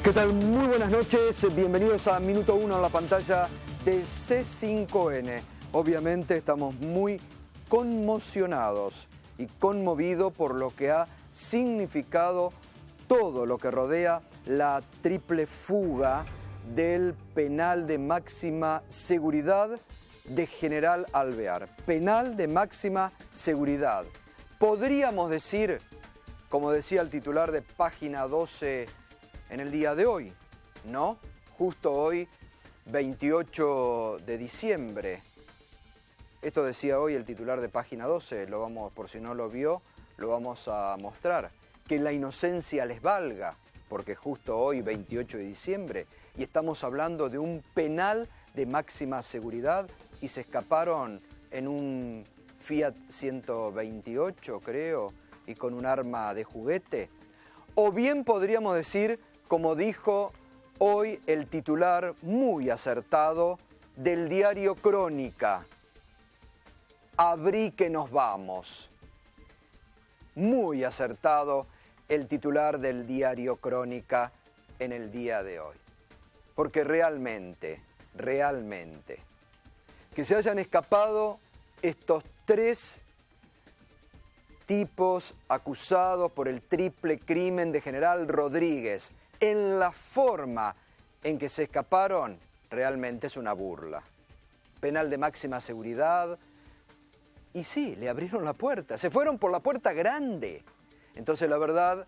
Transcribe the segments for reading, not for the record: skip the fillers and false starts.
¿Qué tal? Muy buenas noches, bienvenidos a Minuto 1 en la pantalla de C5N. Obviamente estamos muy conmocionados y conmovidos por lo que ha significado todo lo que rodea la triple fuga del penal de máxima seguridad de General Alvear. Penal de máxima seguridad. Podríamos decir, como decía el titular de Página 12 en el día de hoy, ¿no? Justo hoy, 28 de diciembre. Esto decía hoy el titular de Página 12, lo vamos, por si no lo vio, lo vamos a mostrar. Que la inocencia les valga, porque justo hoy, 28 de diciembre, y estamos hablando de un penal de máxima seguridad y se escaparon en un Fiat 128, creo, y con un arma de juguete. O bien podríamos decir, como dijo hoy el titular muy acertado del diario Crónica, abrí que nos vamos. Muy acertado el titular del diario Crónica en el día de hoy. Porque realmente, que se hayan escapado estos tres tipos acusados por el triple crimen de General Rodríguez, en la forma en que se escaparon, realmente es una burla. Penal de máxima seguridad, y sí, le abrieron la puerta, se fueron por la puerta grande. Entonces, la verdad,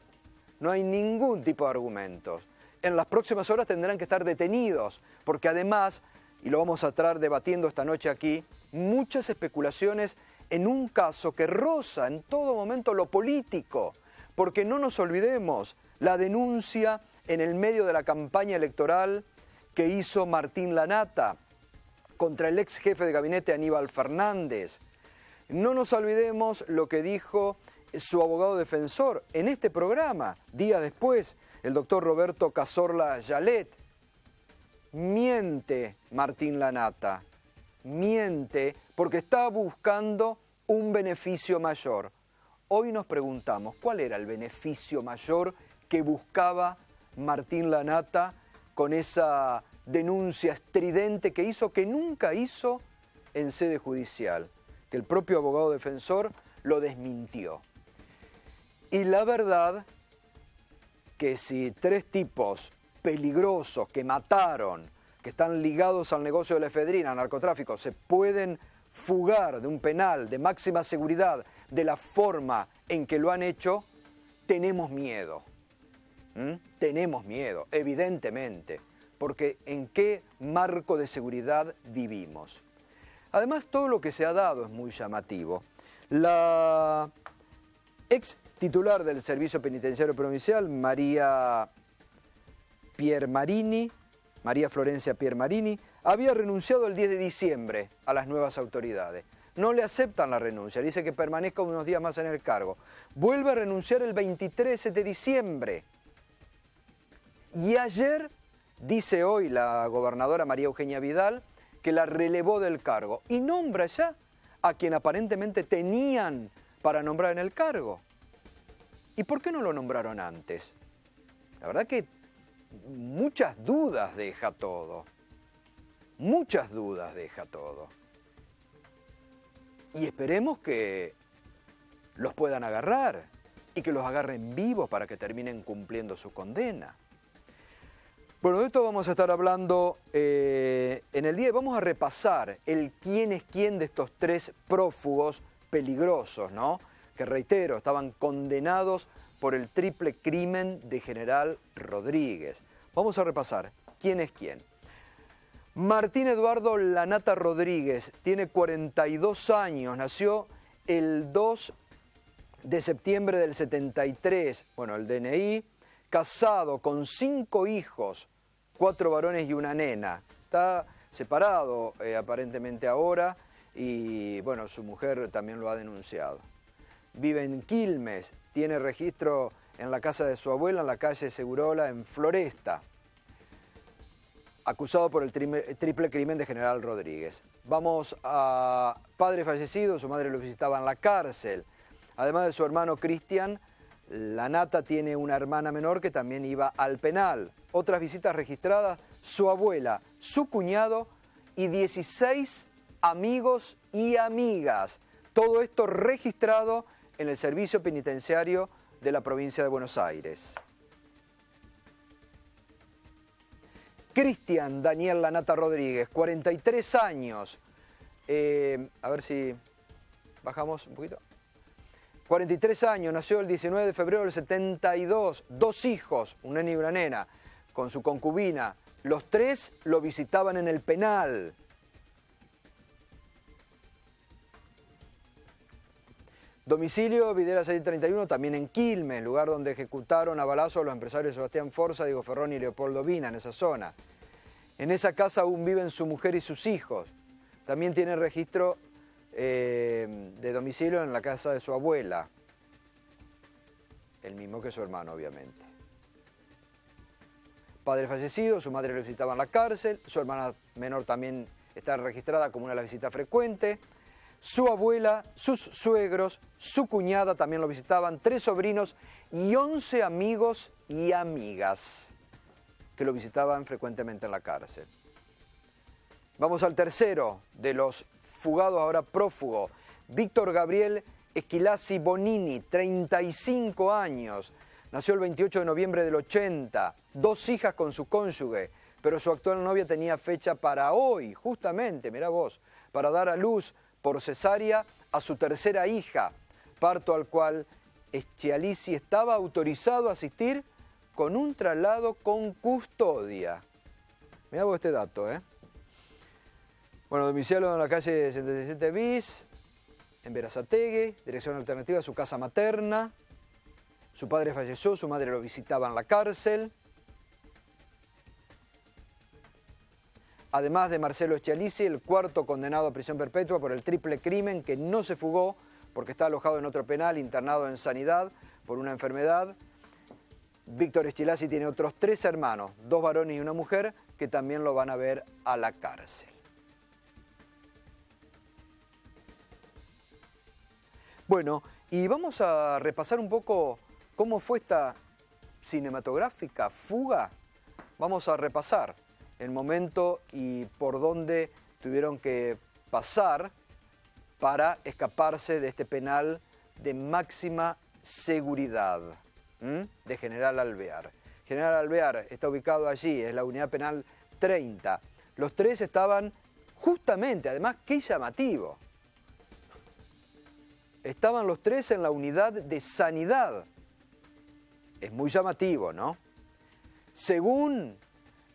no hay ningún tipo de argumentos. En las próximas horas tendrán que estar detenidos, porque además, y lo vamos a estar debatiendo esta noche aquí, muchas especulaciones en un caso que roza en todo momento lo político, porque no nos olvidemos la denuncia en el medio de la campaña electoral que hizo Martín Lanata contra el ex jefe de gabinete Aníbal Fernández. No nos olvidemos lo que dijo su abogado defensor en este programa, días después, el doctor Roberto Cazorla Yalet. Miente Martín Lanata, miente porque está buscando un beneficio mayor. Hoy nos preguntamos, ¿cuál era el beneficio mayor que buscaba Martín Lanata con esa denuncia estridente que hizo, que nunca hizo en sede judicial? Que el propio abogado defensor lo desmintió. Y la verdad que si tres tipos peligrosos que mataron, que están ligados al negocio de la efedrina, al narcotráfico, se pueden fugar de un penal de máxima seguridad de la forma en que lo han hecho, tenemos miedo. Tenemos miedo, evidentemente, porque ¿en qué marco de seguridad vivimos? Además, todo lo que se ha dado es muy llamativo. La ex titular del Servicio Penitenciario Provincial, María Florencia Piermarini, había renunciado el 10 de diciembre a las nuevas autoridades. No le aceptan la renuncia, dice que permanezca unos días más en el cargo. Vuelve a renunciar el 23 de diciembre. Y ayer, dice hoy la gobernadora María Eugenia Vidal, que la relevó del cargo. Y nombra ya a quien aparentemente tenían para nombrar en el cargo. ¿Y por qué no lo nombraron antes? La verdad que muchas dudas deja todo. Muchas dudas deja todo. Y esperemos que los puedan agarrar y que los agarren vivos para que terminen cumpliendo su condena. Bueno, de esto vamos a estar hablando en el día. Vamos a repasar el quién es quién de estos tres prófugos peligrosos, ¿no? Que reitero, estaban condenados por el triple crimen de General Rodríguez. Vamos a repasar quién es quién. Martín Eduardo Lanata Rodríguez tiene 42 años, nació el 2 de septiembre del 73, bueno, el DNI, casado con 5 hijos, 4 varones y una nena. Está separado aparentemente ahora y bueno, su mujer también lo ha denunciado. Vive en Quilmes, tiene registro en la casa de su abuela en la calle Segurola en Floresta. Acusado por el triple crimen de General Rodríguez. Vamos a padre fallecido, su madre lo visitaba en la cárcel. Además de su hermano Cristian, La Nata tiene una hermana menor que también iba al penal. Otras visitas registradas, su abuela, su cuñado y 16 amigos y amigas. Todo esto registrado en el Servicio Penitenciario de la provincia de Buenos Aires. Cristian Daniel La Nata Rodríguez, 43 años. A ver si bajamos un poquito. 43 años, nació el 19 de febrero del 72, 2 hijos, un nene y una nena, con su concubina. Los 3 lo visitaban en el penal. Domicilio, Videla 631, también en Quilmes, lugar donde ejecutaron a balazos a los empresarios Sebastián Forza, Diego Ferrón y Leopoldo Vina, en esa zona. En esa casa aún viven su mujer y sus hijos. También tiene registro de domicilio en la casa de su abuela, el mismo que su hermano, obviamente. Padre fallecido, su madre lo visitaba en la cárcel, su hermana menor también está registrada como una de las visitas frecuentes, su abuela, sus suegros, su cuñada también lo visitaban, 3 sobrinos y 11 amigos y amigas que lo visitaban frecuentemente en la cárcel. Vamos al tercero de los fugados, ahora prófugo. Víctor Gabriel Esquilaci Bonini, 35 años. Nació el 28 de noviembre del 80. 2 hijas con su cónyuge, pero su actual novia tenía fecha para hoy, justamente, mirá vos, para dar a luz por cesárea a su tercera hija, parto al cual Esquilaci estaba autorizado a asistir con un traslado con custodia. Mirá vos este dato, ¿eh? Bueno, domicilio en la calle 77 bis, en Berazategui, dirección alternativa a su casa materna. Su padre falleció, su madre lo visitaba en la cárcel. Además de Marcelo Esquilaci, el 4º condenado a prisión perpetua por el triple crimen que no se fugó porque está alojado en otro penal, internado en sanidad por una enfermedad. Víctor Esquilaci tiene otros 3 hermanos, 2 varones y una mujer, que también lo van a ver a la cárcel. Bueno, y vamos a repasar un poco cómo fue esta cinematográfica fuga. Vamos a repasar el momento y por dónde tuvieron que pasar para escaparse de este penal de máxima seguridad, de General Alvear. General Alvear está ubicado allí, es la unidad penal 30. Los 3 estaban justamente, además, qué llamativo. Estaban los 3 en la unidad de sanidad. Es muy llamativo, ¿no? Según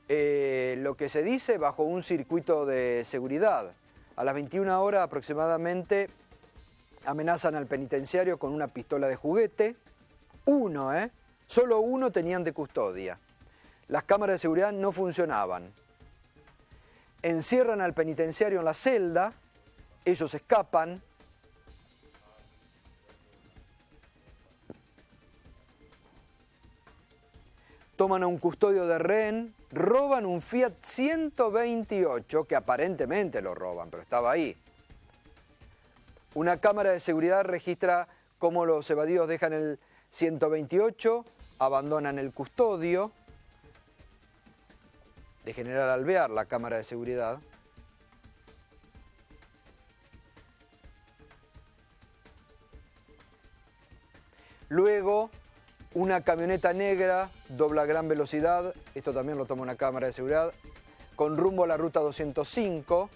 lo que se dice, bajo un circuito de seguridad. A las 21 horas aproximadamente amenazan al penitenciario con una pistola de juguete. Solo uno tenían de custodia. Las cámaras de seguridad no funcionaban. Encierran al penitenciario en la celda, ellos escapan. Toman a un custodio de rehén, roban un Fiat 128, que aparentemente lo roban, pero estaba ahí. Una cámara de seguridad registra cómo los evadidos dejan el 128, abandonan el custodio de General Alvear, la cámara de seguridad. Luego, una camioneta negra dobla a gran velocidad, esto también lo toma una cámara de seguridad, con rumbo a la ruta 205,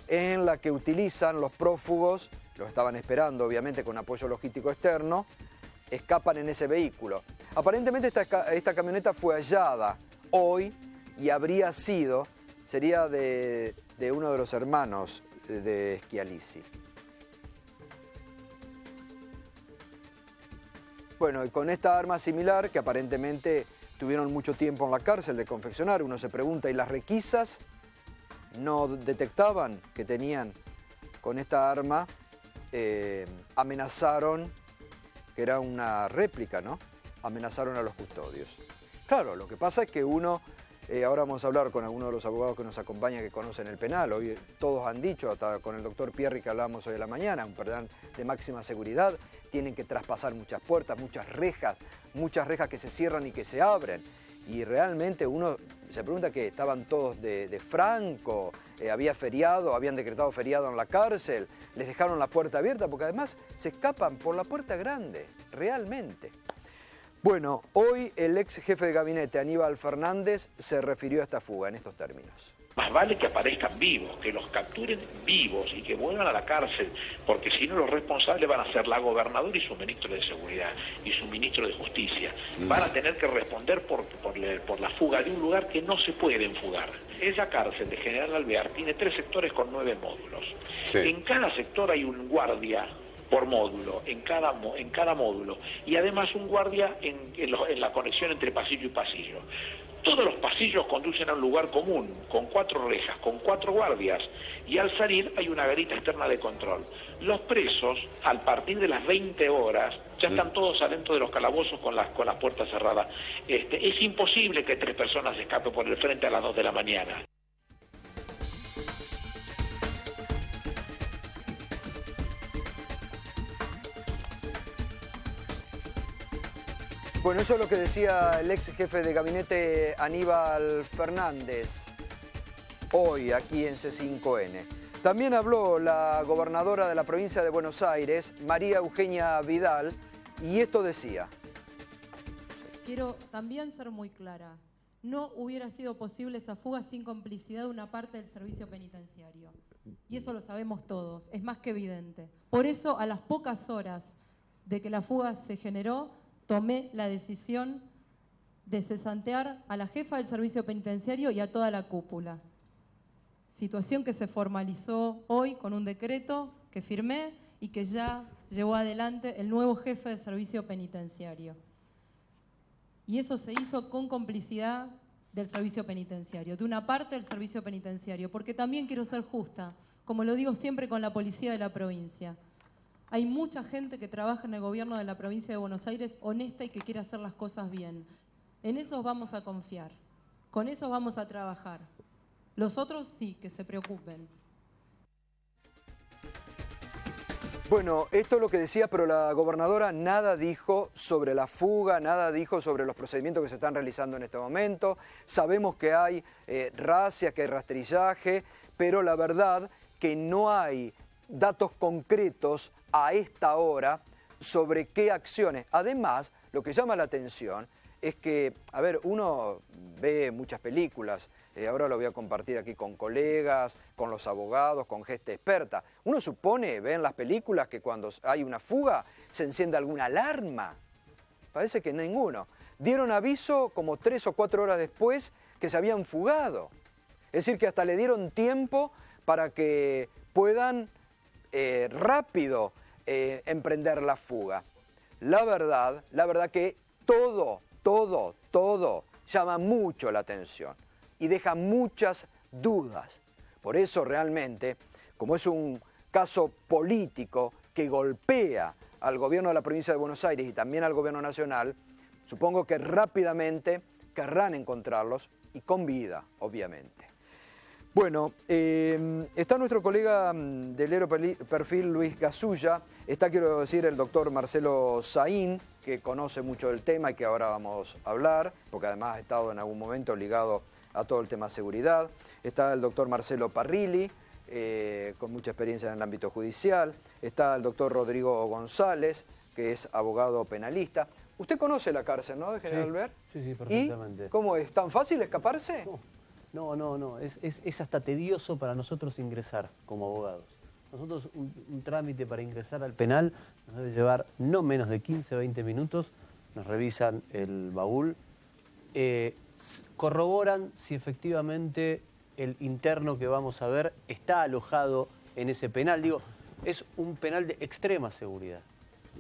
en la que utilizan los prófugos, los estaban esperando obviamente con apoyo logístico externo, escapan en ese vehículo. Aparentemente esta camioneta fue hallada hoy y sería de uno de los hermanos de Esquilaci. Bueno, y con esta arma similar, que aparentemente tuvieron mucho tiempo en la cárcel de confeccionar, uno se pregunta, ¿y las requisas no detectaban que tenían con esta arma? Amenazaron, que era una réplica, ¿no? Amenazaron a los custodios. Claro, lo que pasa es que uno Ahora vamos a hablar con algunos de los abogados que nos acompañan que conocen el penal. Hoy todos han dicho, hasta con el doctor Pierri que hablábamos hoy de la mañana, un penal de máxima seguridad. Tienen que traspasar muchas puertas, muchas rejas que se cierran y que se abren. Y realmente uno se pregunta que estaban todos de Franco, había feriado, habían decretado feriado en la cárcel, les dejaron la puerta abierta porque además se escapan por la puerta grande, realmente. Bueno, hoy el ex jefe de gabinete, Aníbal Fernández, se refirió a esta fuga en estos términos. Más vale que aparezcan vivos, que los capturen vivos y que vuelvan a la cárcel, porque si no los responsables van a ser la gobernadora y su ministro de Seguridad y su ministro de Justicia. Van a tener que responder por la fuga de un lugar que no se pueden fugar. Esa cárcel de General Alvear tiene 3 sectores con 9 módulos. Sí. En cada sector hay un guardia por módulo, en cada módulo, y además un guardia en la conexión entre pasillo y pasillo. Todos los pasillos conducen a un lugar común, con 4 rejas, con 4 guardias, y al salir hay una garita externa de control. Los presos, al partir de las 20 horas, ya están todos adentro de los calabozos con las puertas cerradas. Es imposible que 3 personas escapen por el frente a las 2 de la mañana. Bueno, eso es lo que decía el ex jefe de gabinete Aníbal Fernández hoy aquí en C5N. También habló la gobernadora de la provincia de Buenos Aires, María Eugenia Vidal, y esto decía. Quiero también ser muy clara. No hubiera sido posible esa fuga sin complicidad de una parte del servicio penitenciario. Y eso lo sabemos todos, es más que evidente. Por eso, a las pocas horas de que la fuga se generó, tomé la decisión de cesantear a la jefa del servicio penitenciario y a toda la cúpula. Situación que se formalizó hoy con un decreto que firmé y que ya llevó adelante el nuevo jefe del servicio penitenciario. Y eso se hizo con complicidad del servicio penitenciario, de una parte del servicio penitenciario, porque también quiero ser justa, como lo digo siempre con la policía de la provincia. Hay mucha gente que trabaja en el gobierno de la provincia de Buenos Aires honesta y que quiere hacer las cosas bien. En esos vamos a confiar, con esos vamos a trabajar. Los otros sí, que se preocupen. Bueno, esto es lo que decía, pero la gobernadora nada dijo sobre la fuga, nada dijo sobre los procedimientos que se están realizando en este momento. Sabemos que hay racias, que hay rastrillaje, pero la verdad que no hay datos concretos a esta hora sobre qué acciones. Además, lo que llama la atención es que, a ver, uno ve muchas películas, ahora lo voy a compartir aquí con colegas, con los abogados, con gente experta. Uno supone, ve en las películas que cuando hay una fuga se enciende alguna alarma. Parece que ninguno. Dieron aviso como 3 o 4 horas después que se habían fugado. Es decir, que hasta le dieron tiempo para que puedan rápido emprender la fuga. La verdad que todo llama mucho la atención y deja muchas dudas. Por eso realmente, como es un caso político que golpea al gobierno de la provincia de Buenos Aires y también al gobierno nacional, supongo que rápidamente querrán encontrarlos y con vida, obviamente. Bueno, está nuestro colega del Ero Perfil, Luis Gasulla, está, quiero decir, el doctor Marcelo Saín, que conoce mucho del tema y que ahora vamos a hablar, porque además ha estado en algún momento ligado a todo el tema de seguridad. Está el doctor Marcelo Parrilli, con mucha experiencia en el ámbito judicial. Está el doctor Rodrigo González, que es abogado penalista. Usted conoce la cárcel, ¿no, de General Alvear? Sí, perfectamente. ¿Y cómo es? ¿Tan fácil escaparse? No. Es hasta tedioso para nosotros ingresar como abogados. Nosotros un trámite para ingresar al penal nos debe llevar no menos de 15 o 20 minutos. Nos revisan el baúl, corroboran si efectivamente el interno que vamos a ver está alojado en ese penal. Digo, es un penal de extrema seguridad.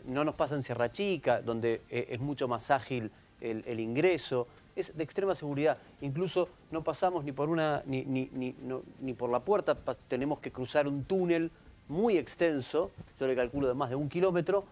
No nos pasa en Sierra Chica, donde es mucho más ágil el ingreso. Es de extrema seguridad. Incluso no pasamos ni por ni por la puerta, tenemos que cruzar un túnel muy extenso, yo le calculo de más de 1 kilómetro,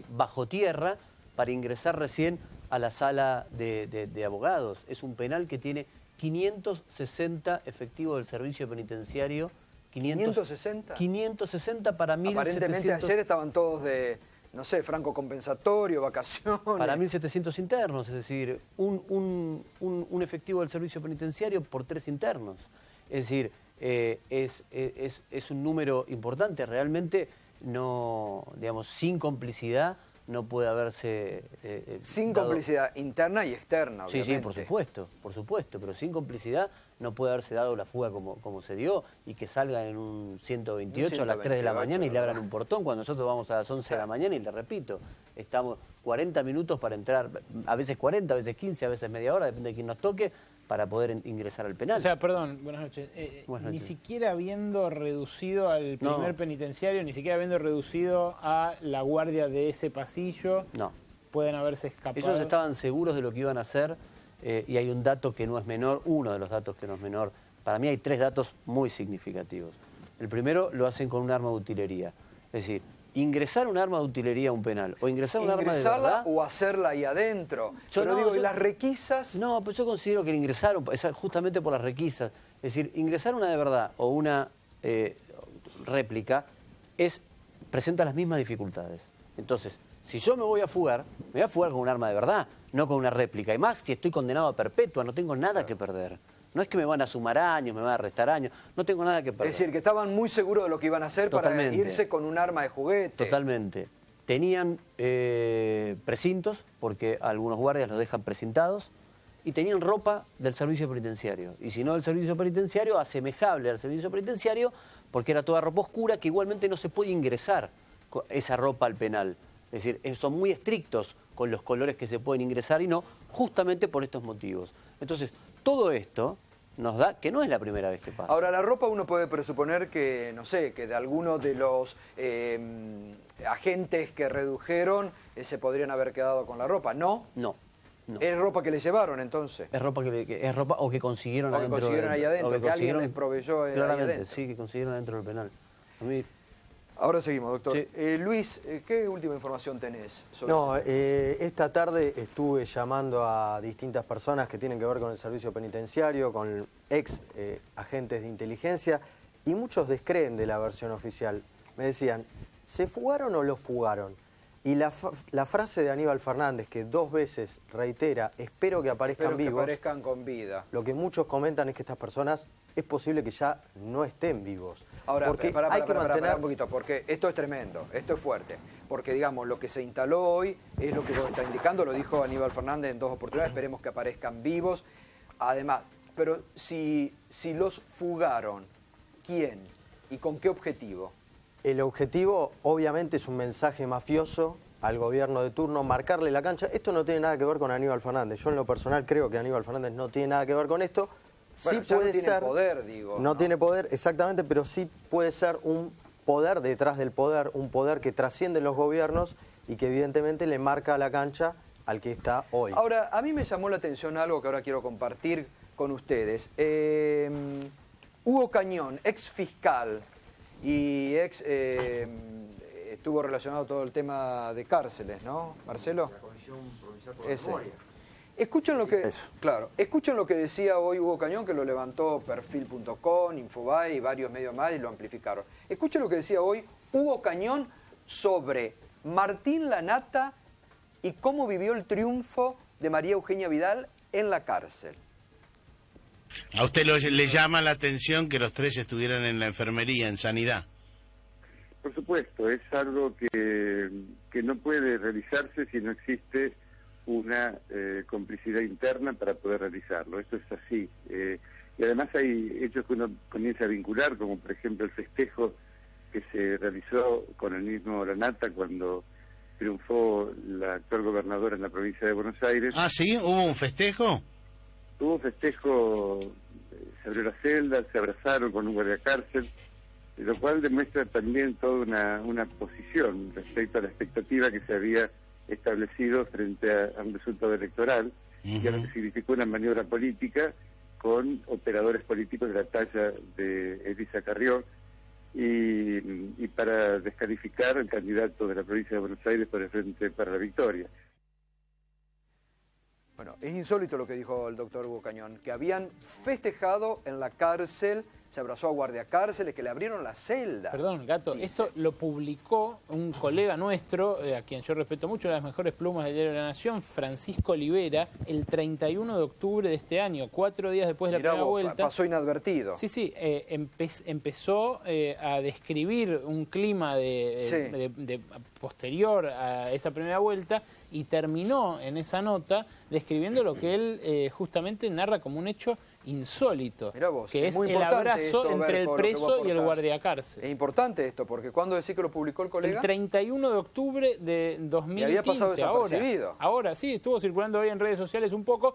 bajo tierra, para ingresar recién a la sala de abogados. Es un penal que tiene 560 efectivos del servicio penitenciario. 560. 560 para 1.700. Aparentemente ayer estaban todos de, no sé, franco compensatorio, vacaciones. Para 1.700 internos, es decir, un efectivo del servicio penitenciario por 3 internos. Es decir, es un número importante. Realmente no, digamos, sin complicidad no puede haberse sin dado... complicidad interna y externa, Sí, obviamente. sí, por supuesto, pero sin complicidad no puede haberse dado la fuga como se dio y que salgan en un 128 a las 3 de la mañana y le abran un portón cuando nosotros vamos a las 11 de la mañana y le repito, estamos 40 minutos para entrar, a veces 40, a veces 15, a veces media hora, depende de quién nos toque, para poder ingresar al penal. O sea, perdón, buenas noches. Buenas Ni noches. siquiera habiendo reducido al primer penitenciario, ni siquiera habiendo reducido a la guardia de ese pasillo, No. pueden haberse escapado. Ellos estaban seguros de lo que iban a hacer y hay un dato que no es menor, uno de los datos que no es menor. Para mí hay 3 datos muy significativos. El primero lo hacen con un arma de utilería. Es decir, ingresar un arma de utilería a un penal o ingresar un arma de verdad... o hacerla ahí adentro. Pero digo, ¿y las requisas? No, pues yo considero que el ingresar, justamente por las requisas, es decir, ingresar una de verdad o una réplica presenta las mismas dificultades. Entonces, si yo me voy a fugar con un arma de verdad, no con una réplica. Y más si estoy condenado a perpetua, no tengo nada que perder. No es que me van a sumar años, me van a restar años, no tengo nada que perder. Es decir, que estaban muy seguros de lo que iban a hacer para irse con un arma de juguete. Totalmente. Tenían precintos, porque algunos guardias los dejan precintados, y tenían ropa del servicio penitenciario. Y si no del servicio penitenciario, asemejable al servicio penitenciario, porque era toda ropa oscura, que igualmente no se puede ingresar esa ropa al penal. Es decir, son muy estrictos con los colores que se pueden ingresar y no, justamente por estos motivos. Entonces, todo esto nos da que no es la primera vez que pasa. Ahora, la ropa uno puede presuponer que, no sé, que de algunos de los agentes que redujeron se podrían haber quedado con la ropa, ¿no? No. ¿Es ropa que le llevaron entonces? Es ropa es ropa o que consiguieron adentro. Que consiguieron ahí adentro, que alguien les proveyó ahí adentro. Sí, que consiguieron adentro del penal. A mí... Ahora seguimos, doctor. Sí. Luis, ¿qué última información tenés sobre No, esta tarde estuve llamando a distintas personas que tienen que ver con el servicio penitenciario, con ex agentes de inteligencia, y muchos descreen de la versión oficial. Me decían, ¿se fugaron o lo fugaron? Y la frase de Aníbal Fernández, que 2 veces reitera, espero que aparezcan vivos. que aparezcan con vida. Lo que muchos comentan es que estas personas es posible que ya no estén vivos. Ahora, porque hay que mantener un poquito, porque esto es tremendo, esto es fuerte. Porque, digamos, lo que se instaló hoy es lo que vos está indicando, lo dijo Aníbal Fernández en 2 oportunidades, esperemos que aparezcan vivos. Además, pero si los fugaron, ¿quién? ¿Y con qué objetivo? El objetivo, obviamente, es un mensaje mafioso al gobierno de turno, marcarle la cancha. Esto no tiene nada que ver con Aníbal Fernández. Yo, en lo personal, creo que Aníbal Fernández no tiene nada que ver con esto. Bueno, sí puede no tiene ser, poder, digo. No tiene poder, exactamente, pero sí puede ser un poder detrás del poder, un poder que trasciende los gobiernos y que evidentemente le marca la cancha al que está hoy. Ahora, a mí me llamó la atención algo que ahora quiero compartir con ustedes. Hugo Cañón, ex fiscal y estuvo relacionado todo el tema de cárceles, ¿no, Marcelo? La Comisión Provincial por la Memoria. Escuchen lo que decía hoy Hugo Cañón, que lo levantó Perfil.com, Infobae y varios medios más y lo amplificaron. Escuchen lo que decía hoy Hugo Cañón sobre Martín Lanata y cómo vivió el triunfo de María Eugenia Vidal en la cárcel. ¿A usted le llama la atención que los 3 estuvieran en la enfermería, en sanidad? Por supuesto, es algo que no puede realizarse si no existe una complicidad interna para poder realizarlo. Esto es así. Y además hay hechos que uno comienza a vincular, como por ejemplo el festejo que se realizó con el mismo Lanata cuando triunfó la actual gobernadora en la provincia de Buenos Aires. Ah, ¿sí? ¿Hubo un festejo? Hubo un festejo, se abrió la celda, se abrazaron con un guardiacárcel, lo cual demuestra también toda una posición respecto a la expectativa que se había establecido frente a un resultado electoral y a lo que significó una maniobra política con operadores políticos de la talla de Elisa Carrió y para descalificar al candidato de la provincia de Buenos Aires por el Frente para la Victoria. Bueno, es insólito lo que dijo el doctor Hugo Cañón, que habían festejado en la cárcel, se abrazó a guardiacárceles, que le abrieron la celda. Perdón, Gato, dice. esto lo publicó un colega nuestro, a quien yo respeto mucho, una de las mejores plumas del Diario de la Nación, Francisco Olivera, el 31 de octubre de este año, 4 días después de la Mirá primera vos, vuelta. pasó inadvertido. Sí, empezó a describir un clima de posterior a esa primera vuelta y terminó en esa nota describiendo lo que él justamente narra como un hecho insólito, Mirá vos, que es muy el importante abrazo esto, entre el Berco, lo que vos preso y el aportás. guardiacárcel. Es importante esto, porque ¿cuándo decís que lo publicó el colega? El 31 de octubre de 2015. Y había pasado desapercibido. Ahora, sí, estuvo circulando hoy en redes sociales un poco,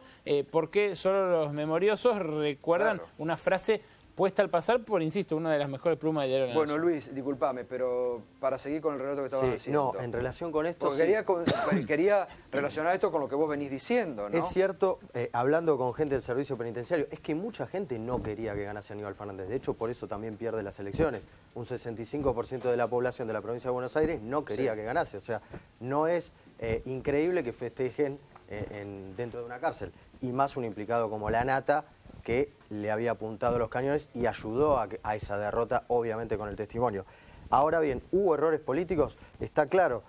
porque solo los memoriosos recuerdan una frase puesta al pasar por, insisto, una de las mejores plumas del Diario de la Bueno, Nación. Luis, discúlpame, pero para seguir con el relato que estabas haciendo. No, en relación con esto... Porque quería relacionar esto con lo que vos venís diciendo, ¿no? Es cierto, hablando con gente del servicio penitenciario, es que mucha gente no quería que ganase Aníbal Fernández. De hecho, por eso también pierde las elecciones. Un 65% de la población de la provincia de Buenos Aires no quería que ganase. O sea, no es increíble que festejen dentro de una cárcel. Y más un implicado como la Nata, que le había apuntado los cañones y ayudó a esa derrota, obviamente con el testimonio. Ahora bien, ¿hubo errores políticos? Está claro.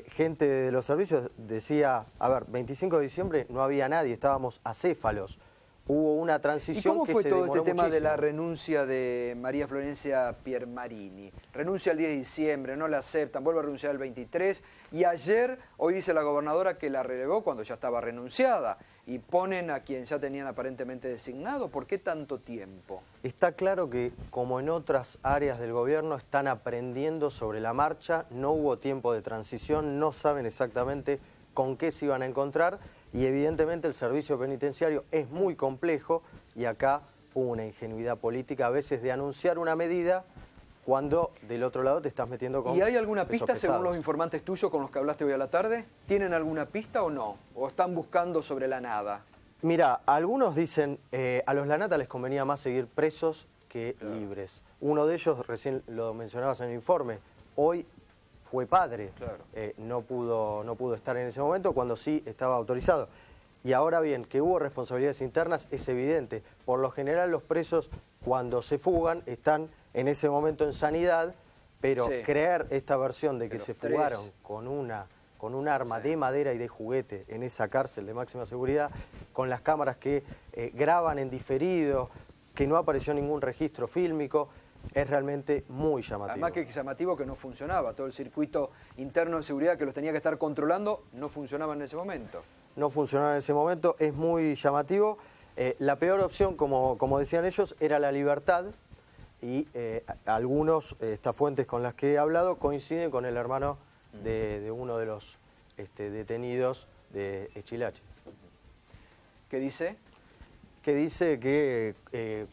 Gente de los servicios decía, a ver, 25 de diciembre no había nadie, estábamos acéfalos. Hubo una transición. ¿Y cómo que fue se todo este demoró tema de la muchísimo. renuncia de María Florencia Piermarini? Renuncia el 10 de diciembre, no la aceptan, vuelve a renunciar el 23 y ayer, hoy dice la gobernadora que la relevó cuando ya estaba renunciada y ponen a quien ya tenían aparentemente designado. ¿Por qué tanto tiempo? Está claro que, como en otras áreas del gobierno, están aprendiendo sobre la marcha, no hubo tiempo de transición, no saben exactamente con qué se iban a encontrar y evidentemente el servicio penitenciario es muy complejo y acá hubo una ingenuidad política a veces de anunciar una medida cuando del otro lado te estás metiendo con ¿Y hay alguna pesos pista, según pesados. los informantes tuyos con los que hablaste hoy a la tarde? ¿Tienen alguna pista o no? ¿O están buscando sobre la nada? Mira, algunos dicen, a los Lanata les convenía más seguir presos que libres. Uno de ellos, recién lo mencionabas en el informe, hoy fue padre, no pudo estar en ese momento cuando sí estaba autorizado. Y ahora bien, que hubo responsabilidades internas es evidente. Por lo general los presos cuando se fugan están en ese momento en sanidad, pero creer esta versión de que se fugaron con un arma de madera y de juguete en esa cárcel de máxima seguridad, con las cámaras que graban en diferido, que no apareció ningún registro fílmico, es realmente muy llamativo. Además que es llamativo que no funcionaba, todo el circuito interno de seguridad que los tenía que estar controlando no funcionaba en ese momento. No funcionaba en ese momento, es muy llamativo. La peor opción, como decían ellos, era la libertad y algunos, estas fuentes con las que he hablado, coinciden con el hermano de uno de los detenidos de Eschilache. ¿Qué dice? Que dice que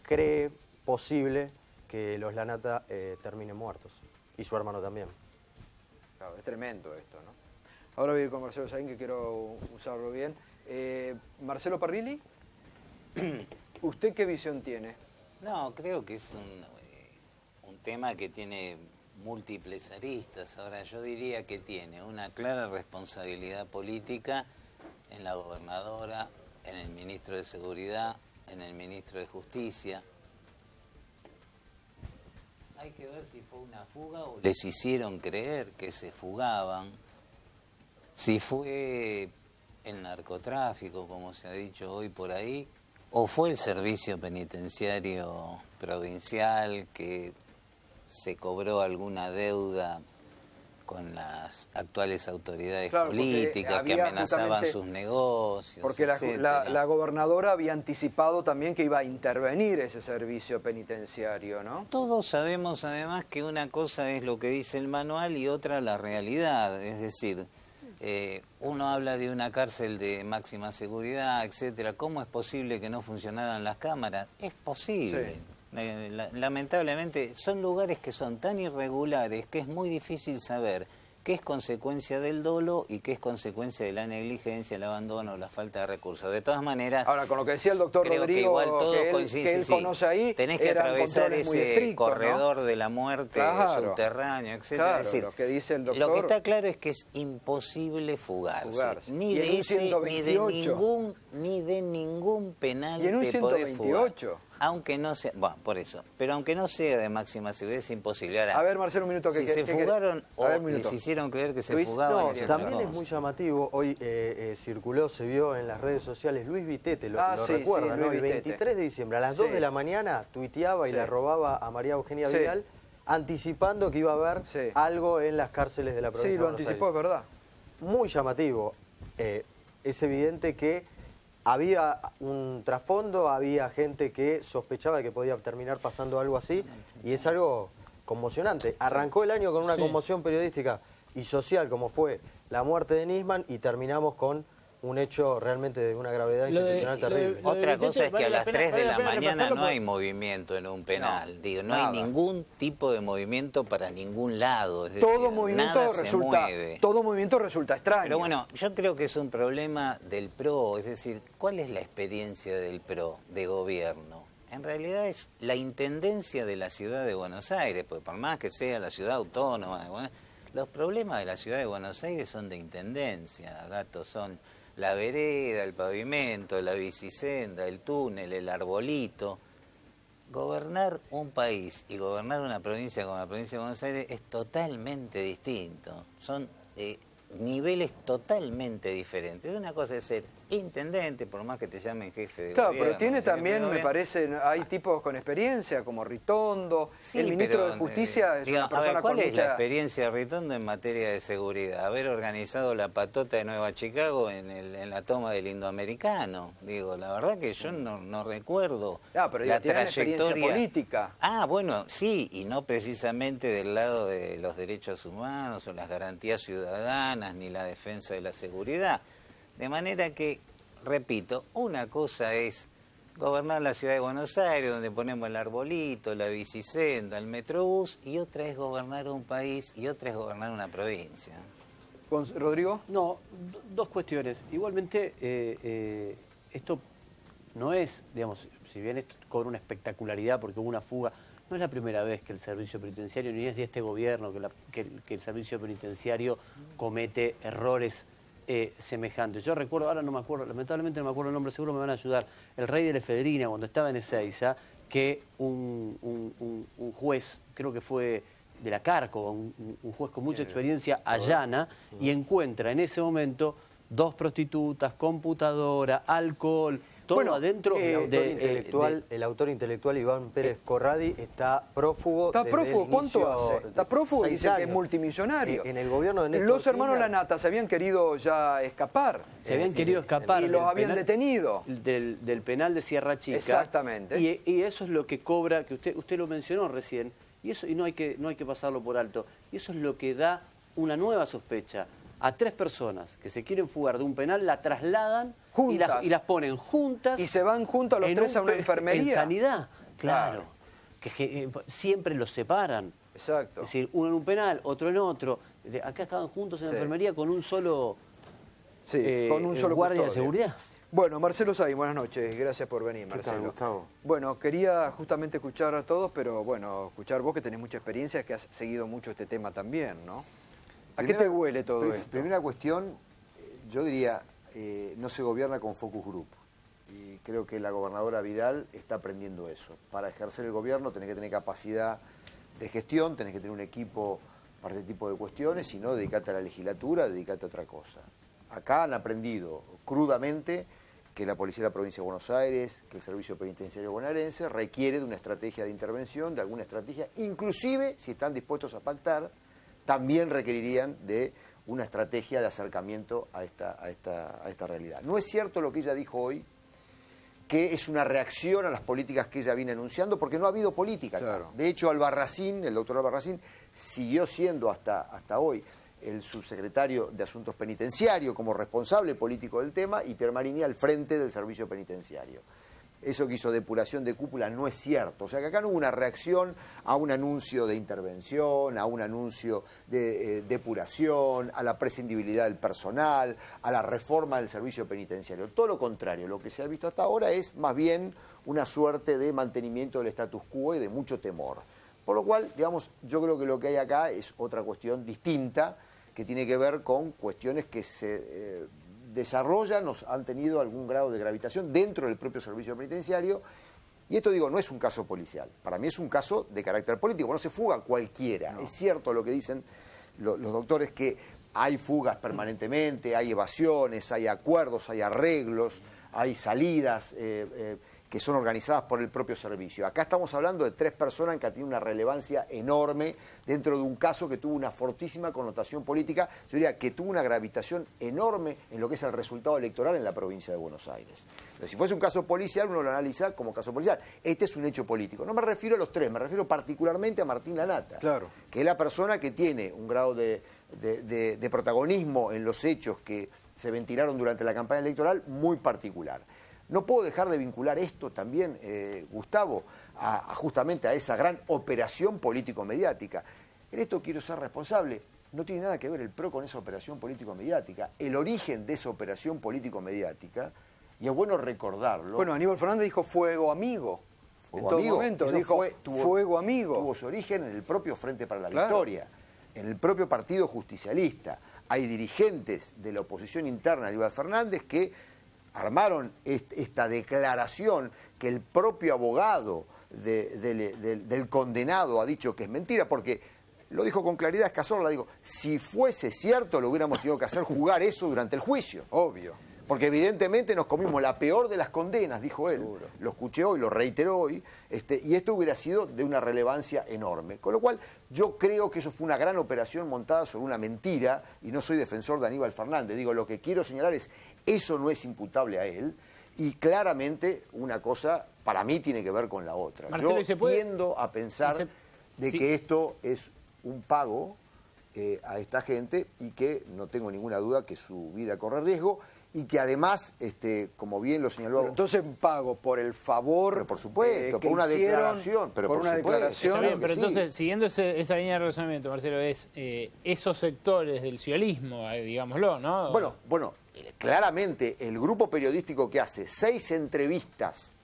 cree posible que los Lanata terminen muertos, y su hermano también. Claro, es tremendo esto, ¿no? Ahora voy a ir con Marcelo Saín, que quiero usarlo bien. Marcelo Parrilli, ¿usted qué visión tiene? No, creo que es un tema que tiene múltiples aristas. Ahora, yo diría que tiene una clara responsabilidad política en la gobernadora, en el ministro de Seguridad, en el ministro de Justicia. Hay que ver si fue una fuga o les hicieron creer que se fugaban. Si fue el narcotráfico, como se ha dicho hoy por ahí, o fue el servicio penitenciario provincial que se cobró alguna deuda con las actuales autoridades políticas que amenazaban sus negocios. Porque la gobernadora había anticipado también que iba a intervenir ese servicio penitenciario, ¿no? Todos sabemos además que una cosa es lo que dice el manual y otra la realidad. Es decir, uno habla de una cárcel de máxima seguridad, etcétera. ¿Cómo es posible que no funcionaran las cámaras? Es posible. Sí. Lamentablemente son lugares que son tan irregulares que es muy difícil saber qué es consecuencia del dolo y qué es consecuencia de la negligencia, el abandono, la falta de recursos. De todas maneras... Ahora, con lo que decía el doctor Creo Rodrigo, que igual todos que él coinciden, conoce ahí, tenés que eran atravesar controles muy ese estrictos, corredor ¿no? de la muerte Claro. subterráneo, etc. Claro, es decir, lo que dice el doctor. Lo que está claro es que es imposible fugarse. Ni Y en de un ese, 128. ni de ningún penal Y en un te podés 128. fugar. Aunque no sea, bueno, por eso, pero aunque no sea de máxima seguridad es imposible. Ahora, A ver, Marcelo, un minuto. si se fugaron o les hicieron creer que se Luis, fugaban... No, es también otra es muy cosa. llamativo, hoy circuló, se vio en las redes sociales, Luis Vitete, lo Sí, recuerda, sí, ¿no? Luis El Vitete. 23 de diciembre, a las 2 Sí. de la mañana, tuiteaba y Sí. la robaba a María Eugenia Sí. Vidal, anticipando que iba a haber algo en las cárceles de la provincia Sí, de lo Buenos anticipó, es Aires. verdad. Muy llamativo. Es evidente que había un trasfondo, había gente que sospechaba de que podía terminar pasando algo así, y es algo conmocionante. Arrancó el año con una conmoción periodística y social, como fue la muerte de Nisman, y terminamos con un hecho realmente de una gravedad institucional terrible. Otra cosa es que a las 3 de la mañana repasarlo no hay movimiento en un penal. No, Digo, no nada. hay ningún tipo de movimiento para ningún lado. Es decir, Todo movimiento nada se resulta, mueve. todo movimiento resulta extraño. Pero bueno, yo creo que es un problema del PRO, es decir, ¿cuál es la experiencia del PRO de gobierno? En realidad es la intendencia de la ciudad de Buenos Aires, porque por más que sea la ciudad autónoma, los problemas de la ciudad de Buenos Aires son de intendencia, Gato, son la vereda, el pavimento, la bicisenda, el túnel, el arbolito. Gobernar un país y gobernar una provincia como la provincia de Buenos Aires es totalmente distinto. Son niveles totalmente diferentes. Una cosa es ser intendente, por más que te llamen jefe de Claro, gobierno. pero tiene jefe de también, me gobierno. parece, hay tipos con experiencia, como Ritondo, Sí, el ministro pero, de Justicia es digamos, una persona a ver, ¿cuál con es la mucha... experiencia de Ritondo en materia de seguridad? Haber organizado la patota de Nueva Chicago en la toma del Indoamericano. Digo, la verdad que yo no recuerdo pero la tiene experiencia política. Bueno, sí, y no precisamente del lado de los derechos humanos o las garantías ciudadanas ni la defensa de la seguridad. De manera que, repito, una cosa es gobernar la ciudad de Buenos Aires, donde ponemos el arbolito, la bicisenda, el metrobús, y otra es gobernar un país y otra es gobernar una provincia. ¿Rodrigo? No, dos cuestiones. Igualmente, esto no es, digamos, si bien esto cobra una espectacularidad porque hubo una fuga, no es la primera vez que el servicio penitenciario, ni es de este gobierno, que el servicio penitenciario comete errores semejantes. Yo recuerdo, ahora no me acuerdo, lamentablemente no me acuerdo el nombre, seguro me van a ayudar, el rey de la Efedrina, cuando estaba en Ezeiza, que un juez, creo que fue de la Cárcova, un juez con mucha experiencia, allana y encuentra en ese momento 2 prostitutas, computadora, alcohol, todo adentro el autor intelectual Iván Pérez Corradi está prófugo. Está desde prófugo, el ¿cuánto inicio hace? Está prófugo y 6 dice que es años. multimillonario. En el gobierno de Néstor Los hermanos Kirchner, Lanata se habían querido ya escapar. Se habían querido escapar. Y los del habían penal- detenido. Del penal de Sierra Chica. Exactamente. Y eso es lo que cobra, que usted lo mencionó recién, y no hay que pasarlo por alto. Y eso es lo que da una nueva sospecha. A 3 personas que se quieren fugar de un penal, la trasladan Juntas. y las ponen juntas. Y se van juntos los en 3 a una enfermería. En sanidad, Claro. claro. Que siempre los separan. Exacto. Es decir, uno en un penal, otro en otro. Acá estaban juntos en la enfermería con un solo, con un solo guardia de custodio. seguridad. Bueno, Marcelo Say, buenas noches. Gracias por venir, ¿Qué tal, Marcelo. Gustavo? Bueno, quería justamente escuchar a todos, pero bueno, escuchar vos que tenés mucha experiencia, que has seguido mucho este tema también, ¿no? ¿A qué te huele todo esto? Primera cuestión, yo diría, no se gobierna con focus group. Y creo que la gobernadora Vidal está aprendiendo eso. Para ejercer el gobierno tenés que tener capacidad de gestión, tenés que tener un equipo para este tipo de cuestiones, si no, dedicate a la legislatura, dedicate a otra cosa. Acá han aprendido crudamente que la Policía de la Provincia de Buenos Aires, que el Servicio Penitenciario Bonaerense requiere de una estrategia de intervención, de alguna estrategia, inclusive si están dispuestos a pactar, también requerirían de una estrategia de acercamiento a esta realidad. No es cierto lo que ella dijo hoy, que es una reacción a las políticas que ella viene anunciando, porque no ha habido política acá. Claro. De hecho, Albarracín, el doctor Albarracín, siguió siendo hasta hoy el subsecretario de Asuntos Penitenciarios como responsable político del tema y Pierre Marini al frente del servicio penitenciario. eso que hizo depuración de cúpula no es cierto. O sea que acá no hubo una reacción a un anuncio de intervención, a un anuncio de depuración, a la prescindibilidad del personal, a la reforma del servicio penitenciario. Todo lo contrario, lo que se ha visto hasta ahora es más bien una suerte de mantenimiento del status quo y de mucho temor. Por lo cual, digamos, yo creo que lo que hay acá es otra cuestión distinta que tiene que ver con cuestiones que se desarrollan o han tenido algún grado de gravitación dentro del propio servicio penitenciario. Y esto, digo, no es un caso policial. Para mí es un caso de carácter político. No se fuga cualquiera. No. Es cierto lo que dicen los doctores, que hay fugas permanentemente, hay evasiones, hay acuerdos, hay arreglos, hay salidas que son organizadas por el propio servicio. Acá estamos hablando de 3 personas que han tenido una relevancia enorme dentro de un caso que tuvo una fortísima connotación política, yo diría que tuvo una gravitación enorme en lo que es el resultado electoral en la provincia de Buenos Aires. Entonces, si fuese un caso policial, uno lo analiza como caso policial. Este es un hecho político. No me refiero a los 3, me refiero particularmente a Martín Lanata, claro, que es la persona que tiene un grado de protagonismo en los hechos que se ventilaron durante la campaña electoral muy particular. No puedo dejar de vincular esto también, Gustavo, justamente a esa gran operación político-mediática. En esto quiero ser responsable. No tiene nada que ver el PRO con esa operación político-mediática. El origen de esa operación político-mediática, y es bueno recordarlo. Bueno, Aníbal Fernández dijo fuego amigo. En todo momento dijo fuego amigo. Tuvo su origen en el propio Frente para la Victoria, en el propio Partido Justicialista. Hay dirigentes de la oposición interna de Aníbal Fernández que armaron esta declaración que el propio abogado del condenado ha dicho que es mentira, porque lo dijo con claridad Escazorla, digo, si fuese cierto lo hubiéramos tenido que hacer jugar eso durante el juicio. Obvio. Porque evidentemente nos comimos la peor de las condenas, dijo él. Seguro. Lo escuché hoy, lo reiteró hoy, y esto hubiera sido de una relevancia enorme. Con lo cual, yo creo que eso fue una gran operación montada sobre una mentira, y no soy defensor de Aníbal Fernández. Digo, lo que quiero señalar es, eso no es imputable a él, y claramente una cosa, para mí, tiene que ver con la otra. Marcelo, yo tiendo a pensar de que esto es un pago a esta gente, y que no tengo ninguna duda que su vida corre riesgo, y que además, como bien lo señaló... Pero entonces pago por el favor... Pero por supuesto, por una declaración. Pero por una declaración. Está bien, pero entonces, siguiendo esa línea de razonamiento, Marcelo, es esos sectores del ciolismo, digámoslo, ¿no? Bueno, claramente el grupo periodístico que hace 6 entrevistas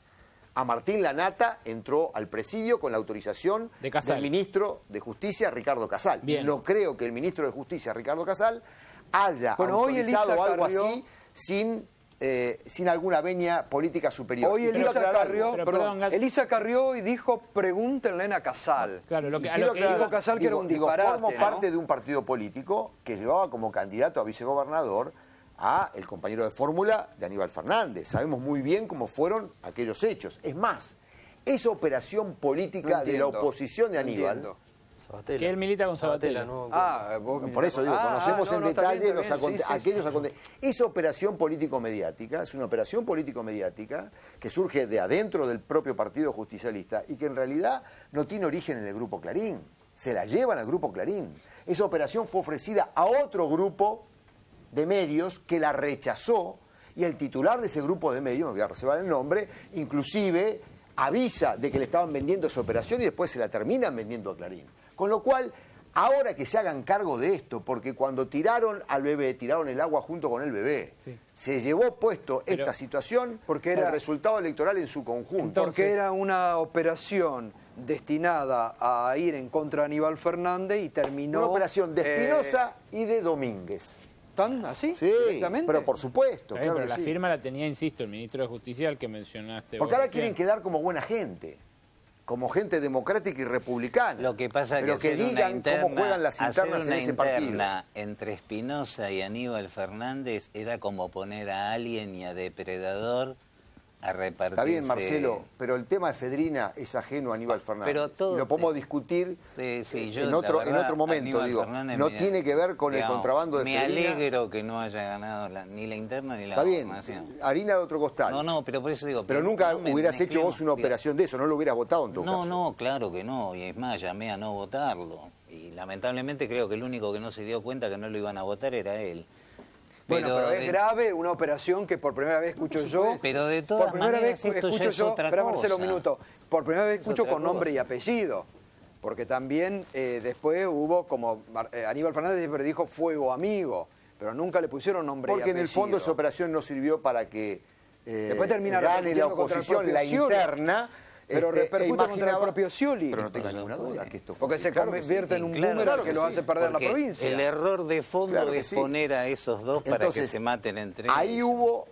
a Martín Lanata entró al presidio con la autorización del ministro de Justicia, Ricardo Casal. Bien. No creo que el ministro de Justicia, Ricardo Casal, haya autorizado algo así sin alguna venia política superior. Hoy Elisa Carrió y dijo, pregúntenle a Casal. Claro, lo que dijo Casal que era un disparate. Formo parte de un partido político que llevaba como candidato a vicegobernador a el compañero de fórmula de Aníbal Fernández. Sabemos muy bien cómo fueron aquellos hechos. Es más, esa operación política de la oposición de Aníbal... Sabatella. Que él milita con Sabatella. Por eso digo, conocemos en detalle aquellos acontecimientos. Esa operación político-mediática es una operación político-mediática que surge de adentro del propio Partido Justicialista y que en realidad no tiene origen en el Grupo Clarín. Se la llevan al Grupo Clarín. Esa operación fue ofrecida a otro grupo de medios que la rechazó, y el titular de ese grupo de medios, me voy a reservar el nombre, inclusive avisa de que le estaban vendiendo esa operación y después se la terminan vendiendo a Clarín. Con lo cual, ahora que se hagan cargo de esto, porque cuando tiraron al bebé, tiraron el agua junto con el bebé, se llevó puesto esta situación porque era el resultado electoral en su conjunto. Porque era una operación destinada a ir en contra de Aníbal Fernández y terminó... Una operación de Espinosa y de Domínguez. ¿Tan así? Sí, directamente. Pero por supuesto. Claro, pero la firma la tenía, insisto, el ministro de Justicia, al que mencionaste. Porque ahora quieren quedar como buena gente, como gente democrática y republicana. Lo que pasa pero que digan cómo juegan las internas en ese partido. Entre Espinosa y Aníbal Fernández era como poner a Alien y a Depredador a repartirse. Está bien, Marcelo, pero el tema de Efedrina es ajeno a Aníbal Fernández. Pero todo, y lo podemos discutir en otro momento. Digo, no tiene que ver con el contrabando de Efedrina. Me alegro que no haya ganado ni la interna ni la gobernación. Está bien, harina de otro costal. No, pero por eso digo... Pero nunca hubieras hecho vos una operación de eso, no lo hubieras votado en todo caso. No, claro que no, y es más, llamé a no votarlo. Y lamentablemente creo que el único que no se dio cuenta que no lo iban a votar era él. Bueno, pero es grave una operación que por primera vez escucho yo. Pero de todas maneras esto ya es otra espera, Marcelo, un cosa. minuto. Por primera vez escucho con nombre y apellido. Porque también después hubo, como Aníbal Fernández siempre dijo, fuego amigo. Pero nunca le pusieron nombre y apellido. Porque en el fondo esa operación no sirvió para que después termina gane la oposición, la interna. Pero repercute contra el propio Scioli. Pero no tenga ninguna duda que esto fue porque se convierte en un boomerang que los hace perder la provincia. El error de fondo es poner a esos dos para que se maten entre ellos.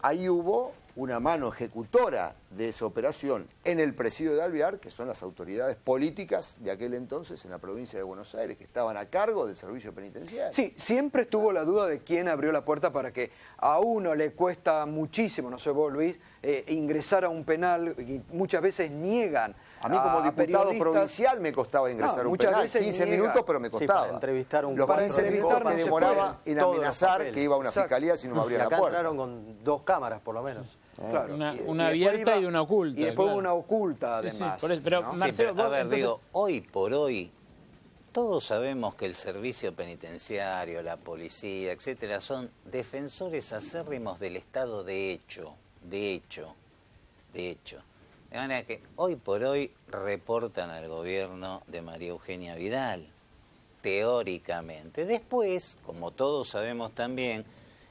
Ahí hubo una mano ejecutora de esa operación en el presidio de Alvear, que son las autoridades políticas de aquel entonces en la provincia de Buenos Aires, que estaban a cargo del servicio penitenciario. Sí, siempre estuvo la duda de quién abrió la puerta para que a uno le cuesta muchísimo, no sé vos, Luis, ingresar a un penal, y muchas veces niegan. A mí como diputado provincial me costaba ingresar a un penal, 15 minutos, pero me costaba. Sí, para entrevistar un Los 15 minutos me demoraba en amenazar que iba a una fiscalía si no me abrían la puerta. Entraron con 2 cámaras, por lo menos. Claro. Una abierta y una oculta. Y después claro. una oculta, además. Sí, pero, ¿no? Marcelo, a ver, digo, hoy por hoy, todos sabemos que el servicio penitenciario, la policía, etcétera, son defensores acérrimos del Estado de hecho. De manera que hoy por hoy reportan al gobierno de María Eugenia Vidal, teóricamente. Después, como todos sabemos también,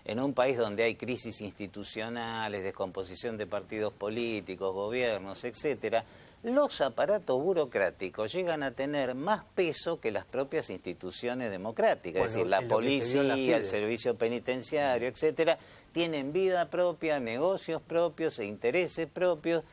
en un país donde hay crisis institucionales, descomposición de partidos políticos, gobiernos, etcétera, los aparatos burocráticos llegan a tener más peso que las propias instituciones democráticas. Bueno, es decir, la policía, el servicio penitenciario, etcétera, tienen vida propia, negocios propios e intereses propios,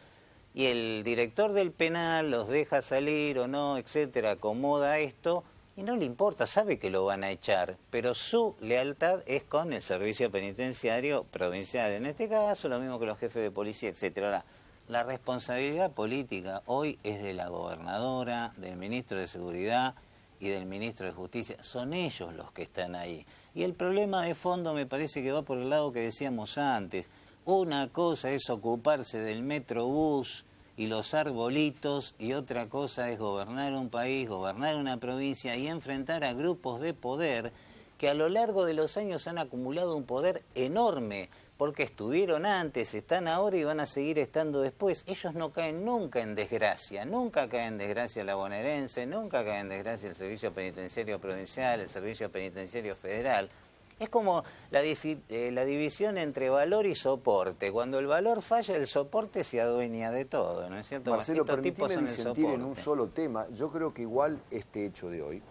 y el director del penal los deja salir o no, etcétera, acomoda esto. Y no le importa, sabe que lo van a echar, pero su lealtad es con el servicio penitenciario provincial. En este caso, lo mismo que los jefes de policía, etcétera. Ahora, la responsabilidad política hoy es de la gobernadora, del ministro de Seguridad y del ministro de Justicia. Son ellos los que están ahí. Y el problema de fondo me parece que va por el lado que decíamos antes. Una cosa es ocuparse del metrobús y los arbolitos, y otra cosa es gobernar un país, gobernar una provincia y enfrentar a grupos de poder que a lo largo de los años han acumulado un poder enorme, porque estuvieron antes, están ahora y van a seguir estando después. Ellos no caen nunca en desgracia, nunca cae en desgracia la bonaerense, nunca cae en desgracia el servicio penitenciario provincial, el servicio penitenciario federal. Es como la división entre valor y soporte. Cuando el valor falla, el soporte se adueña de todo, ¿no es cierto? Marcelo, Estos tipos permitime son el disentir en soporte. un solo tema. Yo creo que igual este hecho de hoy,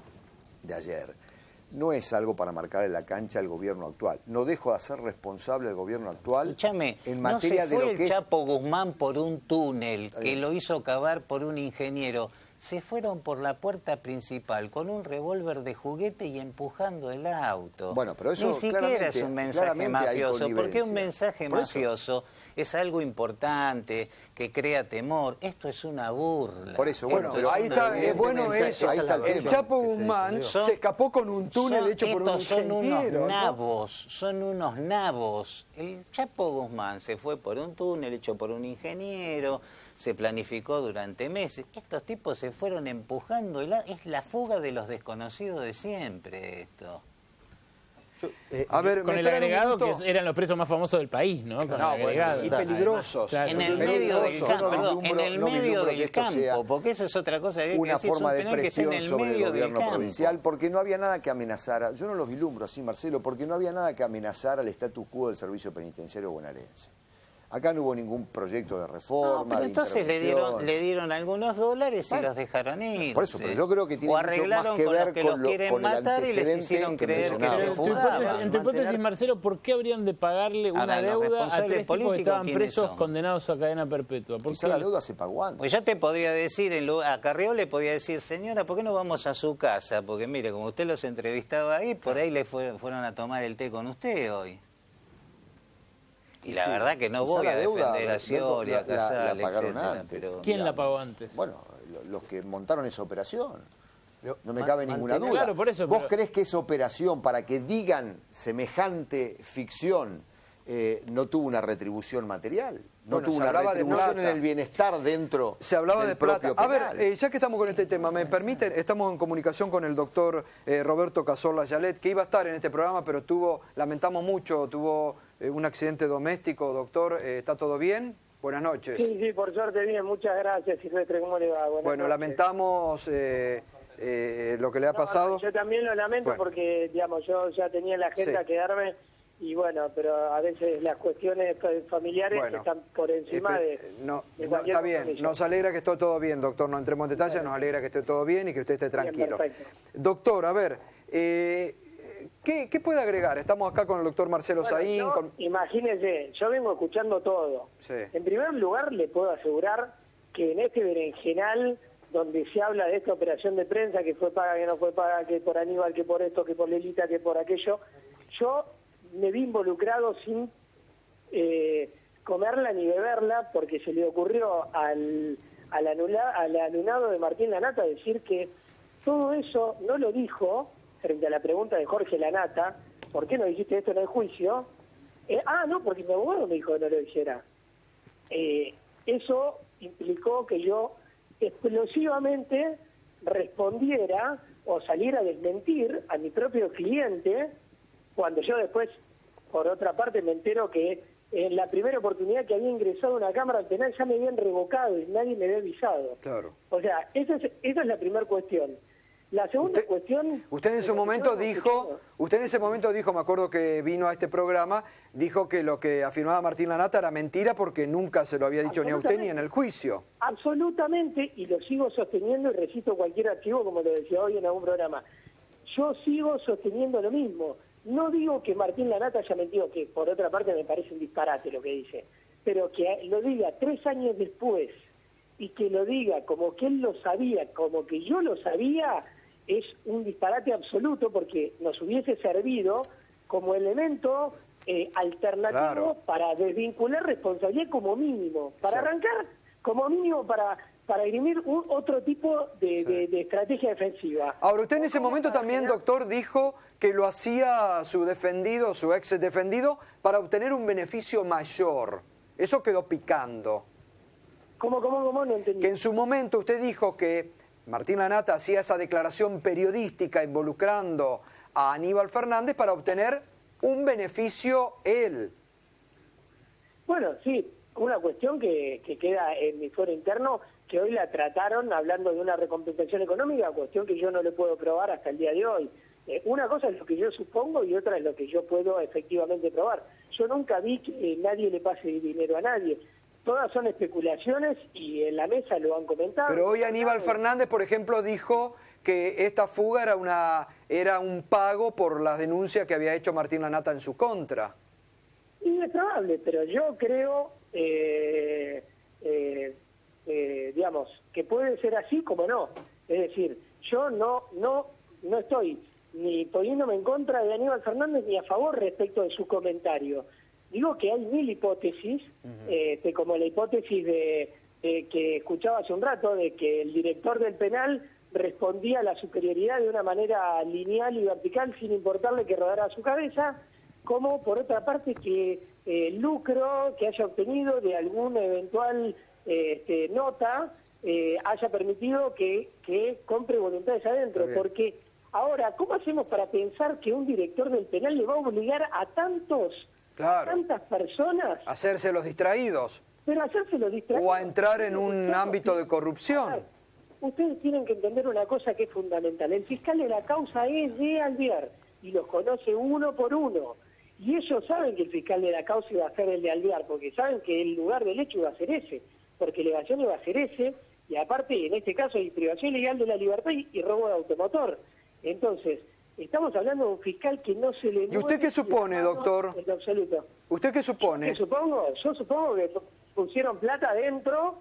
de ayer, no es algo para marcar en la cancha al gobierno actual. No dejo de hacer responsable al gobierno actual. Escúchame, en no materia se fue de lo el que es... Chapo Guzmán por un túnel que lo hizo cavar por un ingeniero. Se fueron por la puerta principal con un revólver de juguete y empujando el auto. Bueno, pero eso ni siquiera es un mensaje mafioso, porque un mensaje mafioso es algo importante que crea temor. Esto es una burla. Por eso, bueno, pero ahí está, es bueno eso. Ahí está el El tema. Chapo Guzmán se escapó con un túnel hecho por un Estos son ingeniero, unos ¿no? nabos, son unos nabos. El Chapo Guzmán se fue por un túnel hecho por un ingeniero, se planificó durante meses. Estos tipos se fueron empujando, es la fuga de los desconocidos de siempre esto. A ver, Con me el esperan un agregado minuto. que eran los presos más famosos del país, ¿no? Con el No, agregado. bueno, y peligrosos. Claro. En el medio del campo, no en el vislumbro medio que del esto sea campo, porque eso es otra cosa. Hay que una decir, es un forma de penal que está en presión el sobre el medio del gobierno campo. provincial, porque no había nada que amenazara, yo no los vislumbro así, Marcelo, porque no había nada que amenazara al status quo del servicio penitenciario bonaerense. Acá no hubo ningún proyecto de reforma, No, pero de entonces intervención. le dieron algunos dólares y los dejaron ir. Por eso, pero yo creo que tiene o mucho más arreglaron que con ver los que con los lo- quieren con el matar y les antecedente hicieron que creer que mencionaba. se Pero fugaban. en tu hipótesis, Marcelo, ¿por qué habrían de pagarle una Ahora, los deuda a responsables 3 tipos que políticos, estaban ¿quiénes presos son? condenados a cadena perpetua? ¿Por Quizá qué? la deuda se pagó antes. Pues ya te podría decir, a Carrió le podía decir, señora, ¿por qué no vamos a su casa? Porque mire, como usted los entrevistaba ahí, por ahí le fueron a tomar el té con usted hoy. Y la Sí, verdad que no quizá voy la a deuda, defender a Scioli, a Casale, la pagaron etcétera, antes. pero- ¿Quién la digamos. pagó antes? Bueno, los que montaron esa operación. No me Man- cabe ninguna mantener- duda. Claro, por eso, ¿Vos pero- crees que esa operación, para que digan semejante ficción, no tuvo una retribución material, no Bueno, tuvo se una hablaba de retribución en plata. el bienestar dentro Se hablaba del de plata. propio A penal. ver, ya que estamos con este tema, ¿me permiten? Estamos en comunicación con el doctor Roberto Cazorla Yalet, que iba a estar en este programa, pero lamentamos mucho, tuvo un accidente doméstico. Doctor, ¿está todo bien? Buenas noches. Sí, por suerte bien, muchas gracias, Silvestre, ¿cómo le va? Bueno, noches. lamentamos lo que le ha pasado. Yo también lo lamento porque, digamos, yo ya tenía en la agenda quedarme y bueno, pero a veces las cuestiones familiares están por encima de cualquier está bien, compromiso. nos alegra que esté todo bien, doctor, no entremos en detalle, nos alegra que esté todo bien y que usted esté tranquilo. Perfecto. Doctor, a ver, ¿qué puede agregar? Estamos acá con el doctor Marcelo Saín. Imagínese, yo vengo escuchando todo. Sí. En primer lugar, le puedo asegurar que en este berenjenal donde se habla de esta operación de prensa, que fue paga, que no fue paga, que por Aníbal, que por esto, que por Lelita, que por aquello, yo me vi involucrado sin comerla ni beberla, porque se le ocurrió al alumnado de Martín Lanata decir que todo eso no lo dijo frente a la pregunta de Jorge Lanata, ¿por qué no dijiste esto en el juicio? No, porque mi abogado me dijo que no lo dijera. Eso implicó que yo explosivamente respondiera o saliera a desmentir a mi propio cliente, cuando yo después, por otra parte, me entero que en la primera oportunidad que había ingresado a una cámara penal ya me habían revocado y nadie me había avisado. Claro. O sea, esa es la primera cuestión. La segunda cuestión... Usted en ese momento dijo, me acuerdo que vino a este programa, dijo que lo que afirmaba Martín Lanata era mentira porque nunca se lo había dicho ni a usted ni en el juicio. Absolutamente, y lo sigo sosteniendo y recito cualquier archivo, como lo decía hoy en algún programa. Yo sigo sosteniendo lo mismo. No digo que Martín Lanata haya mentido, que por otra parte me parece un disparate lo que dice, pero que lo diga 3 años después y que lo diga como que él lo sabía, como que yo lo sabía, es un disparate absoluto, porque nos hubiese servido como elemento alternativo para desvincular responsabilidad como mínimo, para arrancar como mínimo para dirimir otro tipo de estrategia defensiva. Ahora, usted en ese momento también, doctor, dijo que lo hacía su defendido, su ex defendido, para obtener un beneficio mayor. Eso quedó picando. ¿Cómo? No entendí. Que en su momento usted dijo que Martín Lanata hacía esa declaración periodística involucrando a Aníbal Fernández para obtener un beneficio él. Bueno, sí, una cuestión que queda en mi fuero interno, que hoy la trataron hablando de una recompensación económica, cuestión que yo no le puedo probar hasta el día de hoy. Una cosa es lo que yo supongo y otra es lo que yo puedo efectivamente probar. Yo nunca vi que nadie le pase dinero a nadie. Todas son especulaciones y en la mesa lo han comentado. Pero hoy Aníbal Fernández, por ejemplo, dijo que esta fuga era un pago por las denuncias que había hecho Martín Lanata en su contra. Y es probable, pero yo creo, digamos, que puede ser así como no. Es decir, yo no estoy ni poniéndome en contra de Aníbal Fernández ni a favor respecto de su comentario. Digo que hay 1000 hipótesis, como la hipótesis que escuchaba hace un rato, de que el director del penal respondía a la superioridad de una manera lineal y vertical sin importarle que rodara su cabeza, como por otra parte que el lucro que haya obtenido de alguna eventual nota haya permitido que compre voluntades adentro. Porque ahora, ¿cómo hacemos para pensar que un director del penal le va a obligar a tantas personas? Hacerse los distraídos. Pero hacerse los distraídos. O a entrar en un ámbito de corrupción. Ustedes tienen que entender una cosa que es fundamental. El fiscal de la causa es de Alvear y los conoce uno por uno. Y ellos saben que el fiscal de la causa iba a ser el de Alvear, porque saben que el lugar del hecho iba a ser ese, porque la evasión iba a ser ese, y aparte, en este caso, hay privación ilegal de la libertad y robo de automotor. Entonces, estamos hablando de un fiscal que no se le... ¿Y usted qué supone, doctor? En absoluto. ¿Usted qué supone? Yo supongo que pusieron plata adentro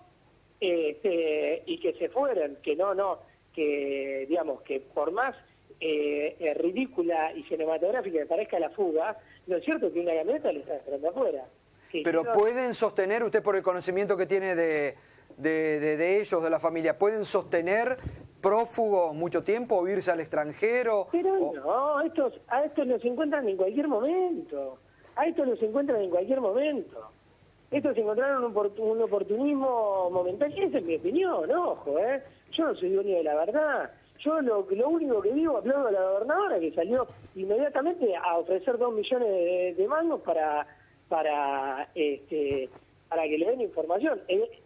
y que se fueran, que digamos, que por más ridícula y cinematográfica que parezca la fuga, lo cierto es que una camioneta le está esperando afuera. Pero ¿pueden sostener, usted por el conocimiento que tiene de ellos, de la familia, pueden sostener prófugos mucho tiempo o irse al extranjero? Pero no, a estos los encuentran en cualquier momento. A estos los encuentran en cualquier momento. Estos encontraron un oportunismo momentáneo. Esa es mi opinión, ojo, ¿eh? Yo no soy dueño de la verdad. Yo lo único que digo, aplaudo a la gobernadora que salió inmediatamente a ofrecer 2 millones de mangos para que le den información.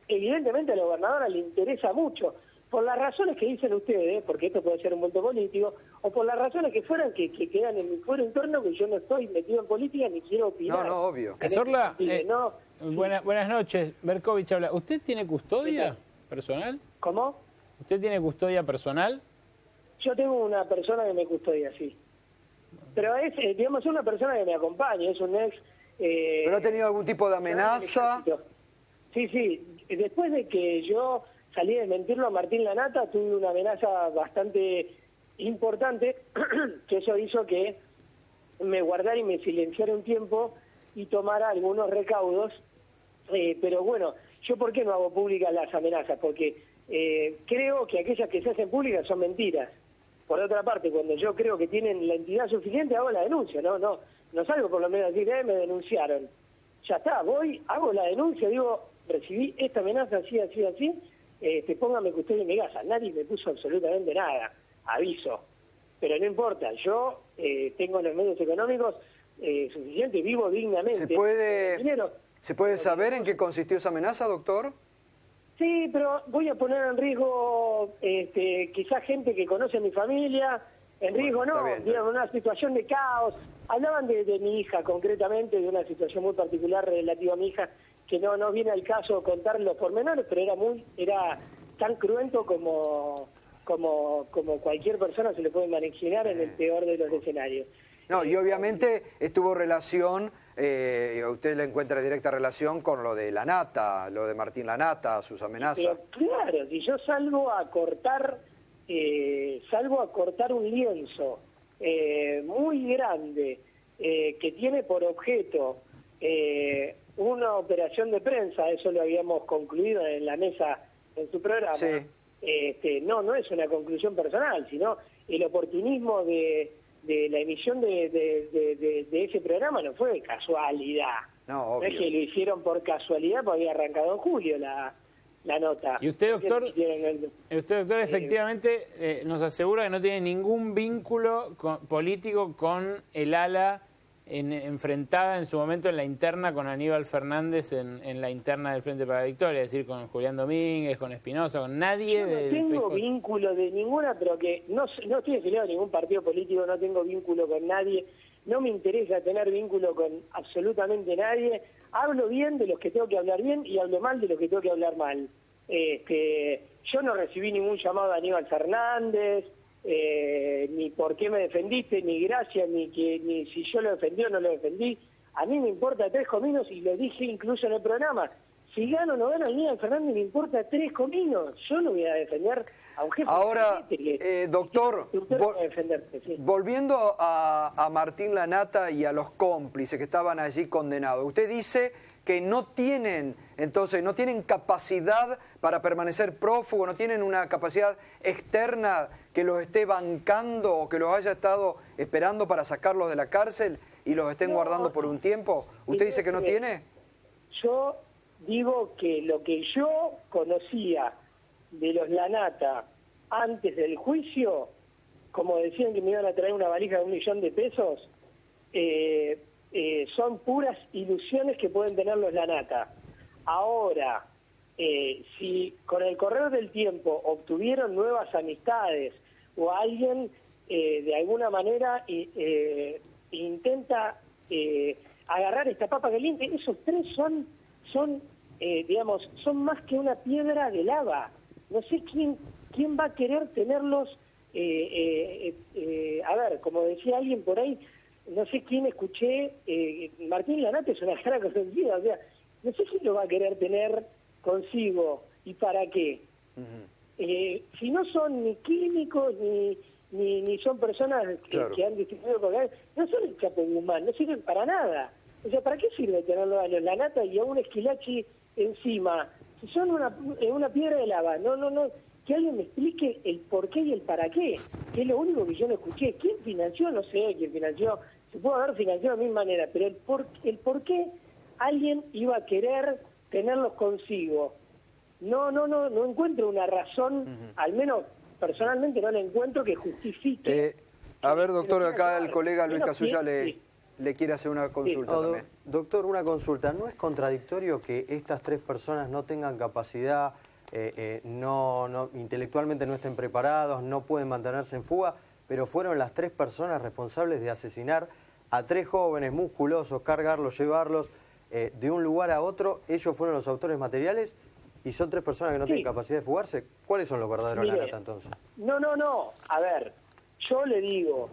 Evidentemente a la gobernadora le interesa mucho, por las razones que dicen ustedes, porque esto puede ser un voto político, o por las razones que fueran que quedan en mi fuero interno, que yo no estoy metido en política ni quiero opinar. No, obvio. Cazorla, buenas noches. Berkovich habla. ¿Usted tiene custodia personal? ¿Cómo? ¿Usted tiene custodia personal? Yo tengo una persona que me custodia, sí. Pero es, digamos, una persona que me acompaña, es un ex... ¿Pero ha tenido algún tipo de amenaza? Sí. Después de que yo salí de mentirlo a Martín Lanata, tuve una amenaza bastante importante, que eso hizo que me guardara y me silenciara un tiempo y tomara algunos recaudos. Pero bueno, ¿yo por qué no hago públicas las amenazas? Porque creo que aquellas que se hacen públicas son mentiras. Por otra parte, cuando yo creo que tienen la entidad suficiente, hago la denuncia, no salgo por lo menos a decir, me denunciaron. Ya está, voy, hago la denuncia, digo, recibí esta amenaza así, póngame custodia en mi casa. Nadie me puso absolutamente nada, aviso. Pero no importa, yo tengo los medios económicos suficientes, vivo dignamente. ¿Se puede saber en qué consistió esa amenaza, doctor? Sí, pero voy a poner en riesgo quizás gente que conoce a mi familia, en riesgo digamos, una situación de caos. Hablaban de mi hija concretamente, de una situación muy particular relativa a mi hija, que no viene al caso contar los pormenores, pero era tan cruento como cualquier persona se le puede imaginar en el peor de los escenarios. No, y obviamente estuvo relación, usted le encuentra directa relación con lo de Lanata, lo de Martín Lanata, sus amenazas. Pero claro, si yo salgo a cortar un lienzo muy grande que tiene por objeto una operación de prensa, eso lo habíamos concluido en la mesa en su programa. Sí. No es una conclusión personal, sino el oportunismo de la emisión de ese programa no fue casualidad. No es que lo hicieron por casualidad porque había arrancado en julio la nota. Y usted, doctor, efectivamente nos asegura que no tiene ningún vínculo político con el ala enfrentada en su momento en la interna con Aníbal Fernández en la interna del Frente para la Victoria, es decir, con Julián Domínguez, con Espinosa, con nadie. Yo no tengo vínculo de ninguna, pero que no estoy afiliado a ningún partido político, no tengo vínculo con nadie, no me interesa tener vínculo con absolutamente nadie. Hablo bien de los que tengo que hablar bien y hablo mal de los que tengo que hablar mal. Yo no recibí ningún llamado de Aníbal Fernández, ni por qué me defendiste, ni gracias, ni si yo lo defendí o no lo defendí. A mí me importa 3 cominos y lo dije incluso en el programa. Si gano o no gano Aníbal Fernández, me importa 3 cominos. Yo no voy a defender a un jefe. Ahora, doctor, volviendo a Martín Lanata y a los cómplices que estaban allí condenados, usted dice que no tienen capacidad para permanecer prófugos, no tienen una capacidad externa que los esté bancando o que los haya estado esperando para sacarlos de la cárcel y los estén guardando por un tiempo. ¿Usted dice que no tiene? Yo digo que lo que yo conocía de los Lanata antes del juicio, como decían que me iban a traer una valija de $1 millón de pesos, son puras ilusiones que pueden tener los Lanata. Ahora, si con el correr del tiempo obtuvieron nuevas amistades o alguien de alguna manera intenta agarrar esta papa caliente, esos 3 son más que una piedra de lava. No sé quién va a querer tenerlos, como decía alguien por ahí, no sé quién escuché, Martín Lanata es una cara conocida, o sea, no sé quién lo va a querer tener consigo y para qué. Si no son ni químicos ni son personas que han distribuido cocaína, no son el Chapo Guzmán, no sirven para nada. O sea, ¿para qué sirve tenerlo a los Lanata y a un Esquilachi encima? Si son una piedra de lava, no, que alguien me explique el por qué y el para qué, que es lo único que yo no escuché. ¿Quién financió? No sé quién financió, se puede haber financiado de mil maneras, pero el por qué alguien iba a querer tenerlos consigo, no encuentro una razón, al menos personalmente no la encuentro que justifique. A ver, doctor, acá el colega Luis Casulla le quiere hacer una consulta también. Doctor, una consulta. ¿No es contradictorio que estas 3 personas no tengan capacidad, intelectualmente no estén preparados, no pueden mantenerse en fuga, pero fueron las 3 personas responsables de asesinar a 3 jóvenes musculosos, cargarlos, llevarlos de un lugar a otro? Ellos fueron los autores materiales y son 3 personas que no tienen capacidad de fugarse. ¿Cuáles son los verdaderos Lanata entonces? No. A ver, yo le digo,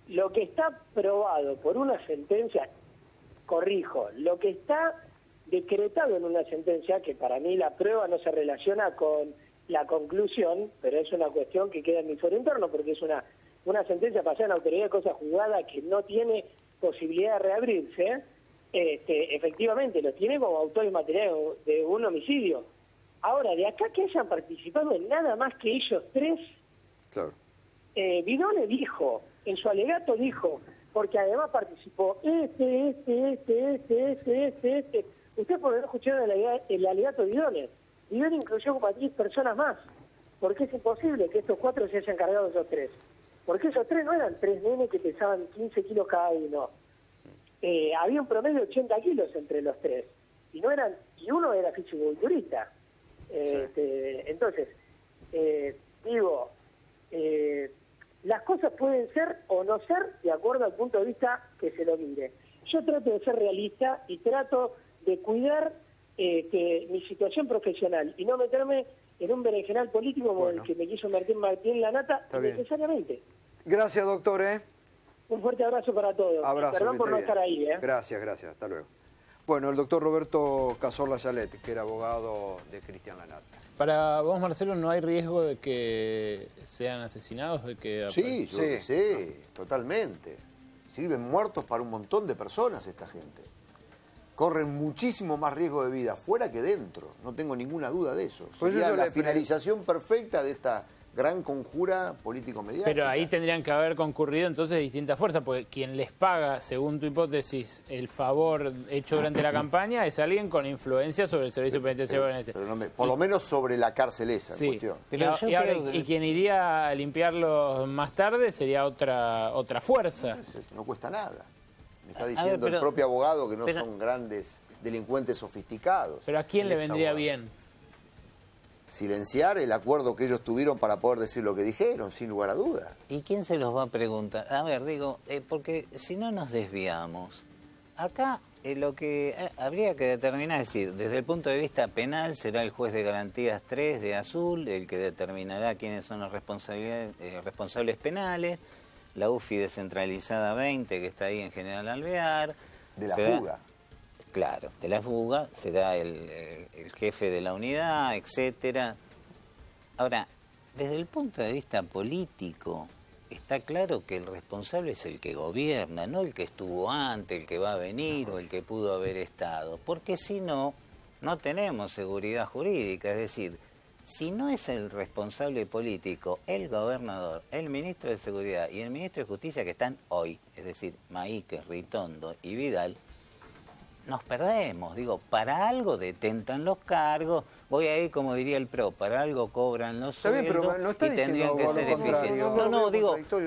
lo que está probado por una sentencia, corrijo, lo que está decretado en una sentencia, que para mí la prueba no se relaciona con la conclusión, pero es una cuestión que queda en mi foro interno, porque es una sentencia pasada en la autoridad de cosa juzgada que no tiene posibilidad de reabrirse, efectivamente lo tiene como autores materiales de un homicidio. Ahora, de acá que hayan participado en nada más que ellos 3, claro. Vidone dijo, en su alegato dijo, porque además participó Usted por haber escuchado el alegato de Vidone. Vidone incluyó como a 10 personas más, porque es imposible que estos 4 se hayan cargado esos 3. Porque esos 3 no eran 3 nenes que pesaban 15 kilos cada uno. Había un promedio de 80 kilos entre los 3. Y uno era fisiculturista. Entonces, las cosas pueden ser o no ser de acuerdo al punto de vista que se lo mire. Yo trato de ser realista y trato de cuidar mi situación profesional y no meterme en un berenjenal político como el que me quiso Martín Lanata necesariamente. Gracias, doctor. Un fuerte abrazo para todos. Abrazo, perdón por no estar ahí. Gracias, hasta luego. Bueno, el doctor Roberto Cazorla Yalet, que era abogado de Cristian Lanata. Para vos, Marcelo, ¿no hay riesgo de que sean asesinados? De que sí, yo que sé, totalmente. Sirven muertos para un montón de personas esta gente. Corren muchísimo más riesgo de vida fuera que dentro. No tengo ninguna duda de eso. Sería la finalización perfecta de esta gran conjura político-mediática. Pero ahí tendrían que haber concurrido entonces distintas fuerzas, porque quien les paga, según tu hipótesis, el favor hecho durante la campaña es alguien con influencia sobre el servicio penitenciario bonaerense. Por lo menos sobre la cárcel esa en cuestión. Y quien iría a limpiarlos más tarde sería otra fuerza. No cuesta nada. Me está diciendo el propio abogado que no son grandes delincuentes sofisticados. Pero ¿a quién le vendría bien? Silenciar el acuerdo que ellos tuvieron para poder decir lo que dijeron, sin lugar a duda. ¿Y quién se los va a preguntar? A ver, porque si no nos desviamos, acá lo que habría que determinar, es decir, desde el punto de vista penal será el juez de garantías 3 de Azul el que determinará quiénes son los responsables penales, la UFI descentralizada 20 que está ahí en General Alvear. De la fuga. Claro, de la fuga será el jefe de la unidad, etcétera. Ahora, desde el punto de vista político, está claro que el responsable es el que gobierna, no el que estuvo antes, el que va a venir o el que pudo haber estado. Porque si no, no tenemos seguridad jurídica. Es decir, si no es el responsable político, el gobernador, el ministro de Seguridad y el ministro de Justicia que están hoy, es decir, Maíquez, Ritondo y Vidal, nos perdemos. Para algo detentan los cargos, voy a ir como diría el PRO, para algo cobran los sueldos pero no está y tendrían que ser eficientes.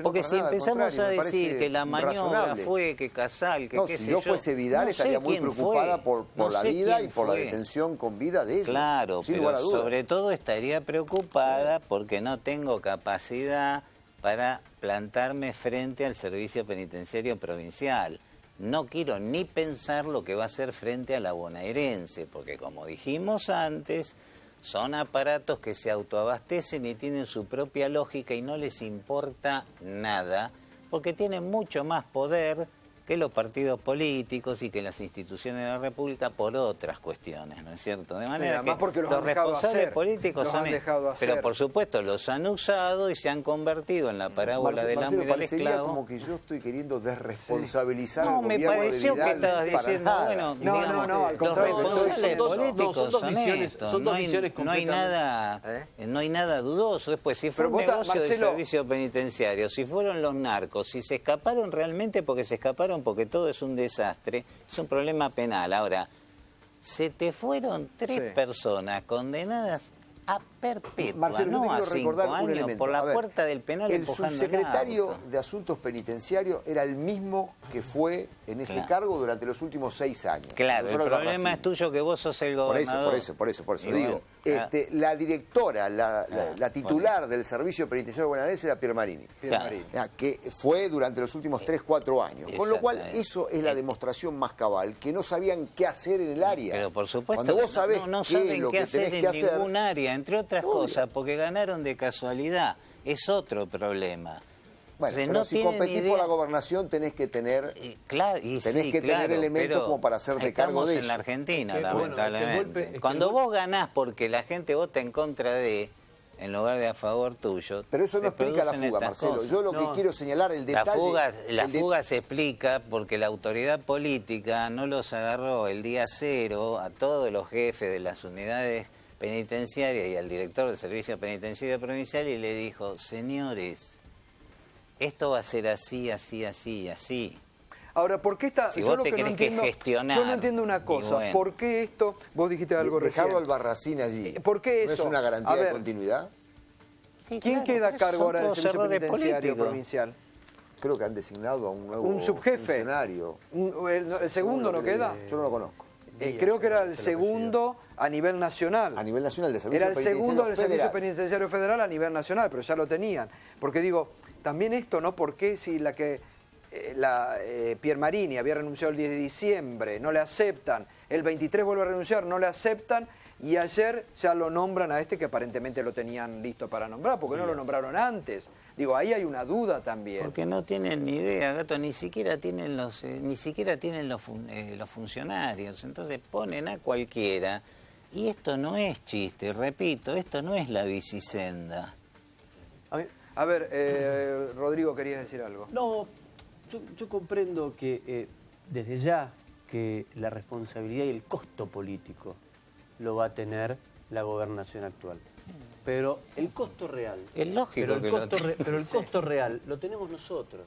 Porque si empezamos a decir que la maniobra fue, que Casal, que qué sé yo... Si yo fuese Vidal estaría muy preocupada por la vida y por la detención con vida de ellos. Claro, pero sobre todo estaría preocupada porque no tengo capacidad para plantarme frente al servicio penitenciario provincial. No quiero ni pensar lo que va a hacer frente a la bonaerense, porque como dijimos antes, son aparatos que se autoabastecen y tienen su propia lógica y no les importa nada, porque tienen mucho más poder que los partidos políticos y que las instituciones de la República por otras cuestiones, ¿no es cierto? De manera que porque los los han dejado responsables hacer, políticos los son han dejado hacer. pero por supuesto los han usado y se han convertido en la parábola del amo y del parecería esclavo. como que yo estoy queriendo desresponsabilizar No, al me gobierno pareció de que Vidal estabas para diciendo, nada. bueno, No, digamos, no, al los contrario, responsables políticos dos son visiones- estos, son dos no hay, visiones no hay nada, no hay nada dudoso. Después, si fue Pero un vos, negocio del Marcelo, servicio penitenciario, si fueron los narcos, si se escaparon realmente porque se escaparon porque todo es un desastre, es un problema penal. Ahora, se te fueron 3 personas condenadas a perpetua, Marcelo, yo te no a quiero 5 recordar un años, elemento. por la A ver, puerta del penal el empujando el subsecretario auto. de Asuntos Penitenciarios era el mismo que fue en ese Claro. cargo durante los últimos 6 años. Claro, el doctor problema Albarracín. es tuyo que vos sos el Por gobernador. eso Y digo. bueno, La directora, la titular del Servicio Penitenciario bonaerense era Pier Marini. Que fue durante los últimos 3-4 años. Con lo cual, eso es la demostración más cabal, que no sabían qué hacer en el área. Pero por supuesto, Cuando vos sabés no qué saben es lo qué que hacer tenés en que hacer, ningún área, entre otras obvio. cosas, porque ganaron de casualidad. Es otro problema. Bueno, Entonces, pero no si tienen competís idea. por la gobernación tenés que tener tener elementos como para hacerte cargo de eso. Estamos en la Argentina, Es que, bueno, lamentablemente. es que golpe- es que Cuando el vos ganás porque la gente vota en contra de, en lugar de a favor tuyo. Pero eso no se explica la producen fuga, estas Marcelo. cosas. Yo lo que quiero señalar, el detalle... La fuga se explica porque la autoridad política no los agarró el día 0 a todos los jefes de las unidades penitenciarias y al director del Servicio Penitenciario Provincial y le dijo, señores, esto va a ser así, así, así y así. Ahora, ¿por qué está...? Si yo vos lo te que no tenés que entiendo, gestionar, yo no entiendo una y cosa. bueno. ¿Por qué esto...? Vos dijiste algo recién. Dejarlo al Albarracín allí. ¿Por qué ¿No eso? es una garantía A de ver, continuidad? Sí, ¿Quién claro, queda a por eso cargo son ahora del todos Servicio errores Penitenciario políticos. Provincial? Creo que han designado a un nuevo ¿Un subjefe? funcionario. ¿El segundo no queda? Yo no lo conozco. Creo que era el segundo a nivel nacional. A nivel nacional del Servicio Era el segundo del Servicio Federal. Penitenciario Federal a nivel nacional, pero ya lo tenían. Porque digo, también esto, ¿no? Porque si Pier Marini había renunciado el 10 de diciembre, no le aceptan, el 23 vuelve a renunciar, no le aceptan, y ayer ya lo nombran a este que aparentemente lo tenían listo para nombrar, porque no lo nombraron antes. Digo, ahí hay una duda también. Porque no tienen ni idea, Gato, ni siquiera tienen los funcionarios. Entonces ponen a cualquiera. Y esto no es chiste, repito, esto no es la bicisenda. A ver, Rodrigo, querías decir algo. No, yo comprendo que desde ya que la responsabilidad y el costo político lo va a tener la gobernación actual. Pero el costo real... Es lógico que lo tenga. Pero el costo real lo tenemos nosotros.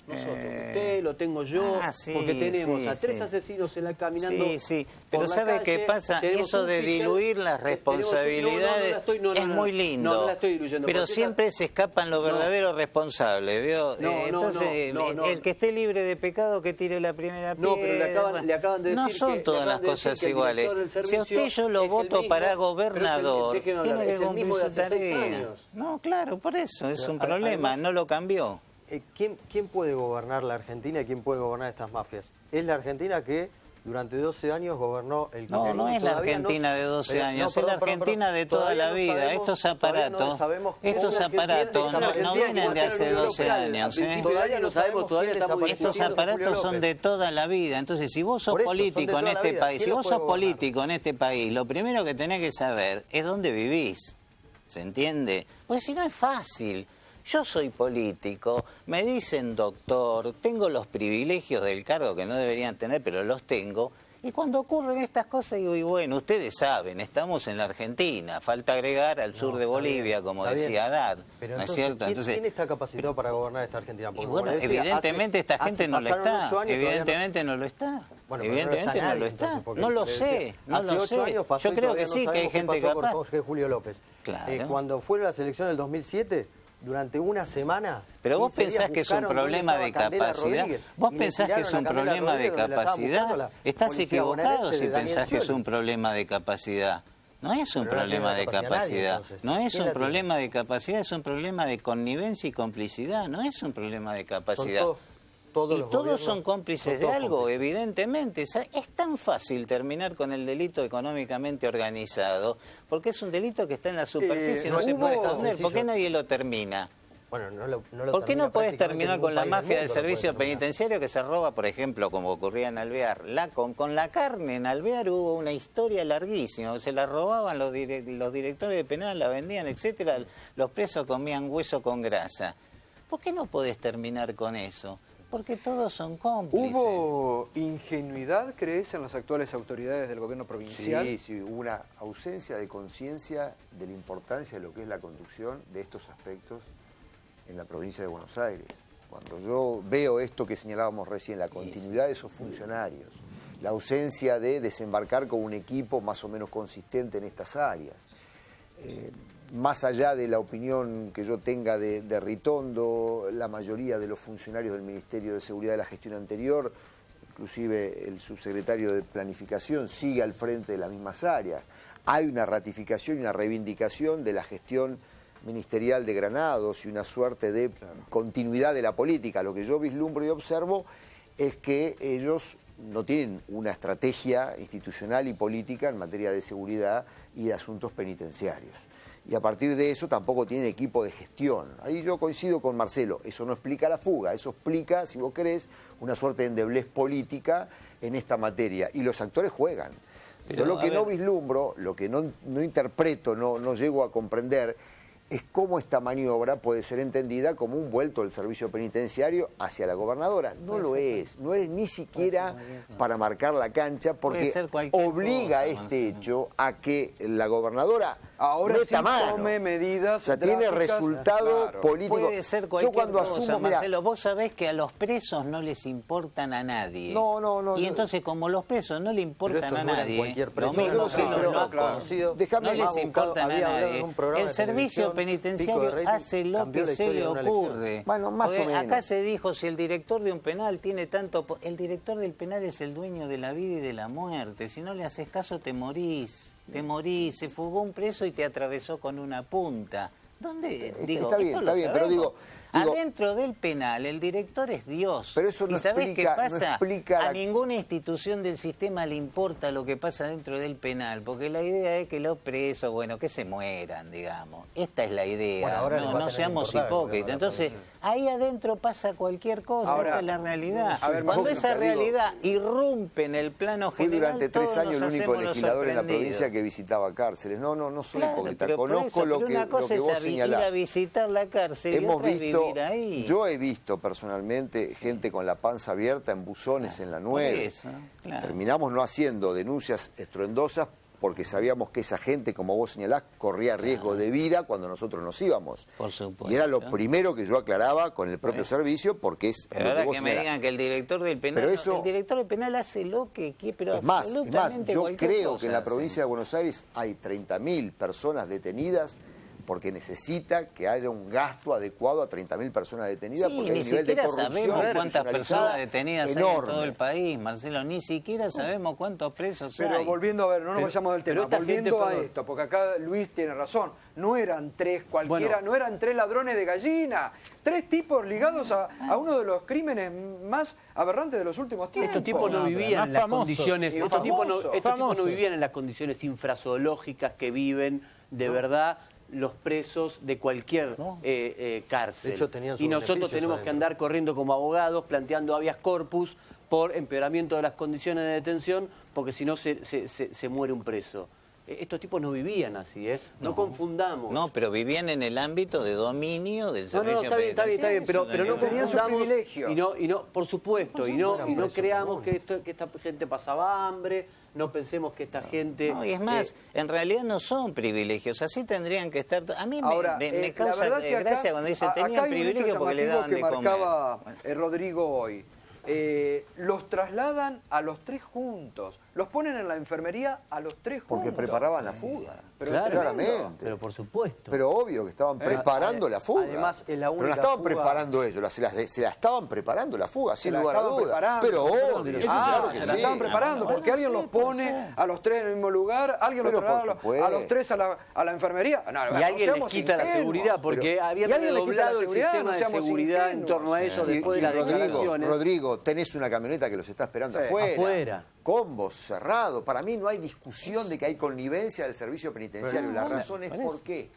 Usted, lo tengo yo, Sí, porque tenemos a 3 sí. asesinos caminando. Sí, por pero la ¿sabe calle, qué pasa? tenemos Eso un de fiscal, diluir las responsabilidades es muy lindo. No la estoy diluyendo. Pero porque siempre se escapan los verdaderos responsables, ¿vio? Entonces, no. el que esté libre de pecado que tire la primera piedra. No, pero le acaban de decir no son que, todas las cosas iguales. Si a usted yo lo voto para gobernador, tiene que cumplir su tarea. No, claro, por eso es un problema, no lo cambió. ¿Quién puede gobernar la Argentina y quién puede gobernar estas mafias? Es la Argentina que durante 12 años gobernó el No, no es la Argentina de 12 años, es la Argentina de toda la vida. Estos aparatos no vienen de hace 12 años. Todavía no sabemos, todavía estamos Estos aparatos son de toda la vida. Entonces, si vos sos político en este país, lo primero que tenés que saber es dónde vivís. ¿Se entiende? Porque si no es fácil. Yo soy político, me dicen doctor, tengo los privilegios del cargo que no deberían tener, pero los tengo. Y cuando ocurren estas cosas digo, y bueno, ustedes saben, estamos en la Argentina, falta agregar al sur de Bolivia, como decía Haddad, ¿no es cierto? Entonces, ¿quién está capacitado para gobernar esta Argentina? Porque, bueno, como decía, evidentemente esta gente no lo está, evidentemente no lo está. Bueno, evidentemente no lo está. No lo sé, no lo sé. Yo creo que sí, que hay gente capaz. Jorge Julio López. Claro. Cuando fueron las elecciones del 2007, durante una semana... Pero vos pensás que es un problema de capacidad. Vos pensás que es un problema de capacidad. Estás equivocado si pensás que es un problema de capacidad. No es un problema de capacidad. No es un problema de capacidad, es un problema de connivencia y complicidad. No es un problema de capacidad. Y todos son cómplices de algo, evidentemente. Es tan fácil terminar con el delito económicamente organizado, porque es un delito que está en la superficie, no se puede esconder. ¿Por qué nadie lo termina? Bueno, no ¿Por qué no podés terminar con la mafia del mundo, servicio penitenciario que se roba, por ejemplo, como ocurría en Alvear? Con la carne en Alvear hubo una historia larguísima. Se la robaban los directores de penal, la vendían, etcétera. Los presos comían hueso con grasa. ¿Por qué no podés terminar con eso? Porque todos son cómplices. ¿Hubo ingenuidad, crees, en las actuales autoridades del gobierno provincial? Sí, hubo una ausencia de conciencia de la importancia de lo que es la conducción de estos aspectos en la provincia de Buenos Aires. Cuando yo veo esto que señalábamos recién, la continuidad de esos funcionarios, la ausencia de desembarcar con un equipo más o menos consistente en estas áreas, más allá de la opinión que yo tenga de Ritondo, la mayoría de los funcionarios del Ministerio de Seguridad de la gestión anterior, inclusive el subsecretario de Planificación, sigue al frente de las mismas áreas. Hay una ratificación y una reivindicación de la gestión ministerial de Granados y una suerte de continuidad de la política. Lo que yo vislumbro y observo es que ellos no tienen una estrategia institucional y política en materia de seguridad y de asuntos penitenciarios. Y a partir de eso tampoco tienen equipo de gestión. Ahí yo coincido con Marcelo, eso no explica la fuga, eso explica, si vos querés, una suerte de endeblez política en esta materia. Y los actores juegan. Yo lo que no vislumbro, lo que no interpreto, no llego a comprender, es cómo esta maniobra puede ser entendida como un vuelto del servicio penitenciario hacia la gobernadora. No lo es, no es ni siquiera para marcar la cancha, porque obliga este hecho a que la gobernadora ahora meta sí mano. Tome medidas. O sea, tiene resultado político. Puede ser cualquier yo cuando cosa, asumo, Marcelo, vos sabés que a los presos no les importan a nadie. No. Y entonces, como los presos no le importan a nadie, lo no, mismo sé, que los locos, no les importan a nadie. El servicio penitenciario hace lo que se le ocurre. Bueno, más o menos. Acá se dijo, si el director de un penal tiene tanto... El director del penal es el dueño de la vida y de la muerte. Si no le haces caso, te morís. Se fugó un preso y te atravesó con una punta. ¿Dónde? Está bien, pero digo... Adentro del penal, el director es Dios. Pero eso no ¿Y sabés explica, qué pasa? No explica a ninguna institución del sistema le importa lo que pasa dentro del penal, porque la idea es que los presos, bueno, que se mueran, digamos. Esta es la idea. Bueno, no seamos hipócritas. Entonces, ahí adentro pasa cualquier cosa. Esta es la realidad. Cuando esa realidad irrumpe en el plano general, fui durante 3 años el único legislador en la sorprendidos. provincia que visitaba cárceles. No soy hipócrita. Pero Conozco lo que vos señalás. Ir a visitar la cárcel. Hemos visto, ahí. yo he visto personalmente gente con la panza abierta en buzones en la 9. Terminamos no haciendo denuncias estruendosas porque sabíamos que esa gente, como vos señalás, corría riesgo de vida cuando nosotros nos íbamos. Por supuesto. Y era lo primero que yo aclaraba con el propio servicio, porque es pero lo ahora que vos que me digan que el director del penal, pero eso, el director del penal hace lo que quiere, pero es más, yo creo que en la cosa, provincia de Buenos Aires hay 30.000 personas detenidas porque necesita que haya un gasto adecuado a 30.000 personas detenidas, porque hay un nivel de corrupción sabemos cuántas personas detenidas enorme. hay en todo el país, Marcelo, ni siquiera sabemos cuántos presos hay. Pero volviendo a ver, no nos vayamos del tema, volviendo a esto, porque acá Luis tiene razón, no eran 3 cualquiera, no eran 3 ladrones de gallina, 3 tipos ligados a uno de los crímenes más aberrantes de los últimos tiempos. Estos tipos no vivían en las condiciones, estos tipos no vivían en las condiciones infrazoológicas que viven de verdad los presos de cualquier cárcel. De hecho, y nosotros tenemos que andar corriendo como abogados, planteando habeas corpus por empeoramiento de las condiciones de detención, porque si no se muere un preso. Estos tipos no vivían así, no confundamos. No, pero vivían en el ámbito de dominio del servicio penitenciario. Está bien, pero no confundamos privilegios. y no, por supuesto, y no creamos que esta gente pasaba hambre. No pensemos que esta gente... No, y es más, en realidad no son privilegios, así tendrían que estar... A mí me causa gracia cuando dicen tenían privilegios porque le daban de comer. Que marcaba Rodrigo hoy. Los trasladan a los 3 juntos, los ponen en la enfermería a los 3 juntos. Porque preparaban la fuga, pero claramente. Pero por supuesto. Pero obvio que estaban preparando la fuga. Además, es la única pero la estaban fuga... preparando ellos, se la estaban preparando la fuga, sin lugar a dudas. Pero obvio, claro que se la estaban preparando, porque alguien los pone a los 3 en el mismo lugar, alguien los traslada a los 3 a la enfermería. Y alguien les quita la seguridad, porque habían redoblado el sistema de seguridad en torno a ellos después de las declaraciones. Rodrigo, tenés una camioneta que los está esperando afuera. Combos cerrados. Para mí no hay discusión de que hay connivencia del servicio penitenciario. La razón es por qué.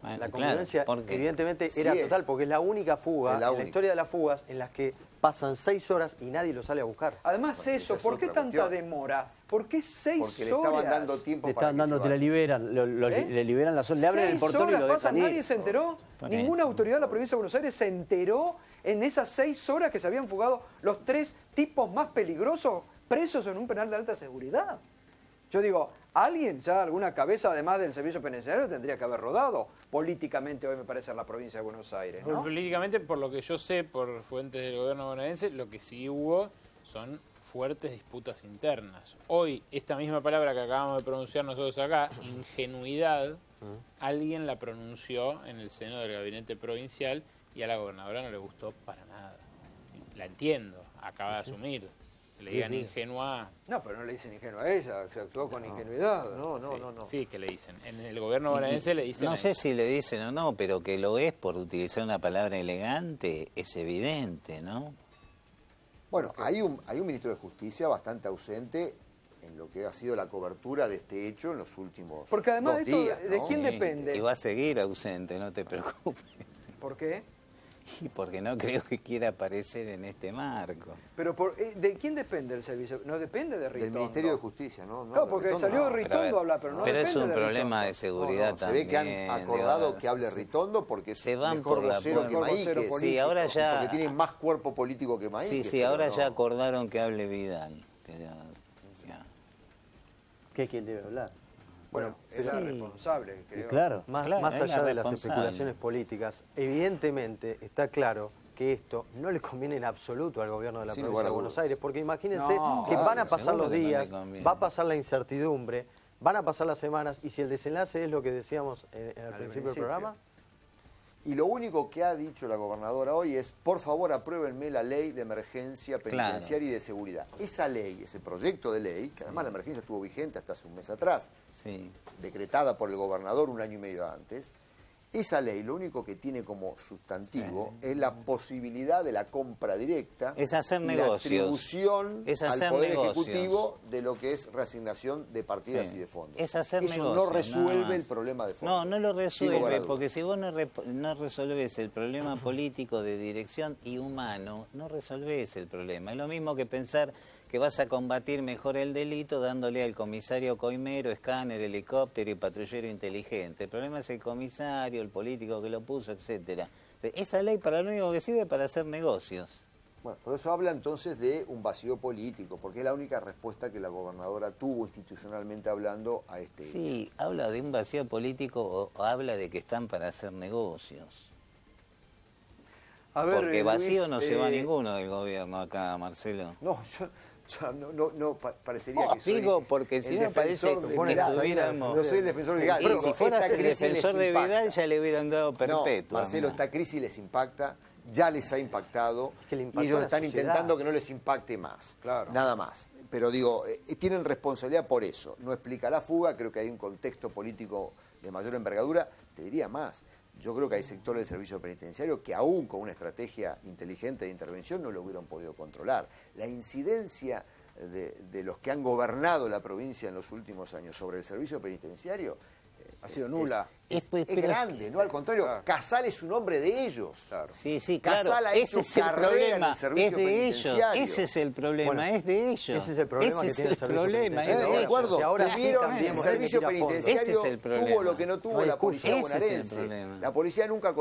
Bueno, La convivencia claro, porque evidentemente Sí era es. total, porque es la única fuga, Es la en la única. historia de las fugas, en las que pasan 6 horas y nadie lo sale a buscar. Además Bueno, eso, esa es ¿por qué otra tanta cuestión. demora? ¿Por qué 6 horas? Porque le estaban dando tiempo Le para están que dando, se te la vaya. liberan, le liberan la zona, le abren el 6 portón y horas lo pasan, dejan ir. nadie se enteró. Por Ninguna eso. autoridad de la provincia de Buenos Aires se enteró en esas 6 horas que se habían fugado los 3 tipos más peligrosos presos en un penal de alta seguridad. Yo digo, alguien ya, alguna cabeza además del servicio penitenciario tendría que haber rodado políticamente hoy me parece en la provincia de Buenos Aires, ¿no? Políticamente, por lo que yo sé, por fuentes del gobierno bonaerense, lo que sí hubo son fuertes disputas internas. Hoy, esta misma palabra que acabamos de pronunciar nosotros acá, ingenuidad, alguien la pronunció en el seno del gabinete provincial y a la gobernadora no le gustó para nada. La entiendo, acaba de asumir. Que le digan ingenua. No, pero no le dicen ingenua a ella, se actuó con ingenuidad. No. Sí, que le dicen. En el gobierno bonaerense le dicen. No sé si le dicen o no, pero que lo es por utilizar una palabra elegante es evidente, ¿no? Bueno, hay un ministro de Justicia bastante ausente en lo que ha sido la cobertura de este hecho en los últimos Porque además 2 de esto, días, ¿de ¿no? quién depende? Y va a seguir ausente, no te preocupes. ¿Por qué? Y porque no creo que quiera aparecer en este marco. Pero ¿de quién depende el servicio? No depende de Ritondo. Del Ministerio de Justicia, ¿no? Claro, porque Ritondo salió no. Ritondo a hablar, pero no pero es depende un de problema Ritondo. de seguridad Se también. ve que han acordado que hable Ritondo porque es Se van mejor por la vocero que puerta. Maíque. Vocero Sí, ahora ya... Porque tiene más cuerpo político que Maíque. Sí, pero ahora no. ya acordaron que hable Vidal. Que ya- ¿Qué es quien debe hablar? Bueno, es la responsable, creo. Claro. Más Claro, más es allá la de las responsable. especulaciones políticas, evidentemente está claro que esto no le conviene en absoluto al gobierno de la Sin provincia lugar a de Buenos dudas. Aires, porque imagínense No, que van a claro, pasar seguro los que no le días, conviene. va a pasar la incertidumbre, van a pasar las semanas, y si el desenlace es lo que decíamos en el principio del principio. programa, Y lo único que ha dicho la gobernadora hoy es, por favor, apruébenme la ley de emergencia penitenciaria y de seguridad. Esa ley, ese proyecto de ley, que además la emergencia estuvo vigente hasta hace un mes atrás, Sí. decretada por el gobernador 1 año y medio antes, esa ley lo único que tiene como sustantivo es la posibilidad de la compra directa Es hacer y negocios. la atribución Es al hacer Poder negocios. Ejecutivo de lo que es reasignación de partidas Sí. y de fondos. Es hacer Eso negocios, no nada resuelve más. el problema de No, fondos. no lo Sin lugar a resuelve, dudas. porque si vos no resolvés el problema político de dirección y humano, no resolvés el problema. Es lo mismo que pensar que vas a combatir mejor el delito dándole al comisario coimero, escáner, helicóptero y patrullero inteligente. El problema es el comisario, el político que lo puso, etcétera. Esa ley para lo único que sirve es para hacer negocios. Bueno, por eso habla entonces de un vacío político, porque es la única respuesta que la gobernadora tuvo institucionalmente hablando a este hecho. Sí, habla de un vacío político o habla de que están para hacer negocios. A ver, Porque vacío Luis, no se va ninguno del gobierno acá, Marcelo. No, yo parecería No, que soy digo, porque si el no parece defensor de que Vidal. tuviéramos... No soy el defensor de Vidal. Y Digo, si fueras esta el crisis defensor les de impacta. Vidal ya le hubieran dado perpetua. No, Marcelo, ¿no? esta crisis les impacta, ya les ha impactado, que le impactó y ellos a la están sociedad. intentando que no les impacte más. Claro. Nada más. Pero digo, tienen responsabilidad por eso. No explica la fuga, creo que hay un contexto político de mayor envergadura. Te diría más. Yo creo que hay sectores del servicio penitenciario que aún con una estrategia inteligente de intervención no lo hubieran podido controlar. La incidencia de los que han gobernado la provincia en los últimos años sobre el servicio penitenciario ha sido nula. Es pero grande, no al contrario. Claro. Casal es un hombre de ellos. Claro. Sí, sí, claro. Casal ha Ese hecho es el carrera en problema. el servicio Es de ellos. penitenciario. Ese es el problema. Bueno, es de ellos. ese es el problema que Ese tiene el es el servicio problema. penitenciario. Es de De acuerdo, Que ahora sí tuvieron también el tiene que servicio ir a fondo. penitenciario, Ese es el problema. tuvo lo que no tuvo No hay la excusa. policía Ese es el bonaerense. problema. La policía nunca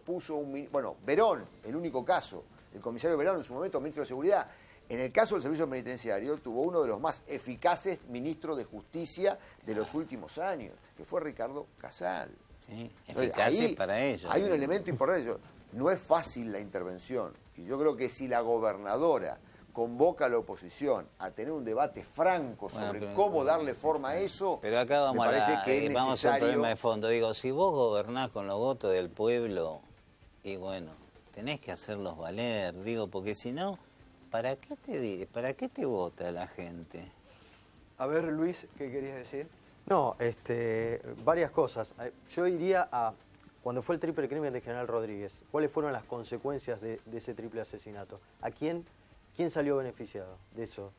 puso bueno, Verón, el único caso, el comisario Verón en su momento, ministro de Seguridad. En el caso del servicio penitenciario, tuvo uno de los más eficaces ministros de Justicia de los últimos años, que fue Ricardo Casal. Sí, Entonces, eficaces ahí para ellos. Hay un elemento importante. No es fácil la intervención. Y yo creo que si la gobernadora convoca a la oposición a tener un debate franco sobre pero- cómo darle forma a eso, Pero acá vamos, me parece que es vamos al necesario. problema de fondo. Digo, si vos gobernás con los votos del pueblo, y bueno, tenés que hacerlos valer, digo, porque si no, ¿para qué te vota la gente? A ver, Luis, ¿qué querías decir? No, varias cosas. Yo iría a cuando fue el triple crimen de General Rodríguez. ¿Cuáles fueron las consecuencias de ese triple asesinato? ¿A quién salió beneficiado de eso?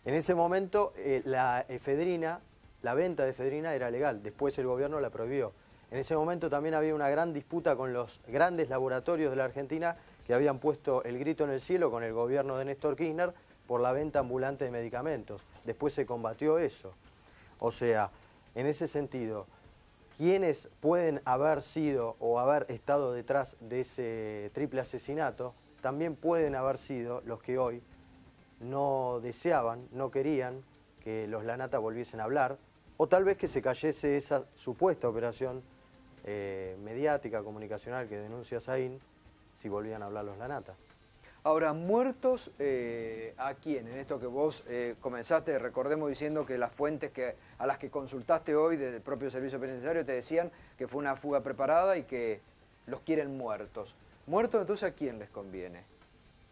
En ese momento la efedrina, la venta de efedrina era legal. Después el gobierno la prohibió. En ese momento también había una gran disputa con los grandes laboratorios de la Argentina que habían puesto el grito en el cielo con el gobierno de Néstor Kirchner por la venta ambulante de medicamentos. Después se combatió eso. O sea, en ese sentido, quienes pueden haber sido o haber estado detrás de ese triple asesinato, también pueden haber sido los que hoy no deseaban, no querían que los Lanata volviesen a hablar, o tal vez que se cayese esa supuesta operación mediática, comunicacional que denuncia Saín, si volvían a hablar los Lanata. Ahora, muertos, ¿a quién? En esto que vos comenzaste, recordemos diciendo que las fuentes a las que consultaste hoy del propio servicio penitenciario te decían que fue una fuga preparada y que los quieren muertos. ¿Muertos entonces a quién les conviene?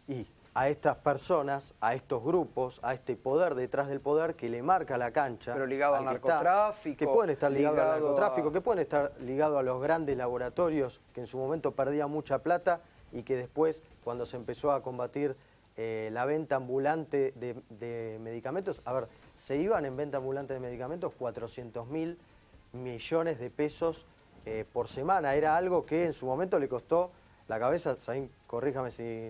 Y a estas personas, a estos grupos, a este poder detrás del poder que le marca la cancha. Pero ligado al narcotráfico. Que pueden estar ligados al narcotráfico, que pueden estar ligados a los grandes laboratorios que en su momento perdían mucha plata y que después, cuando se empezó a combatir la venta ambulante de medicamentos, a ver, se iban en venta ambulante de medicamentos 400.000 millones de pesos por semana. Era algo que en su momento le costó la cabeza, Saín, corríjame si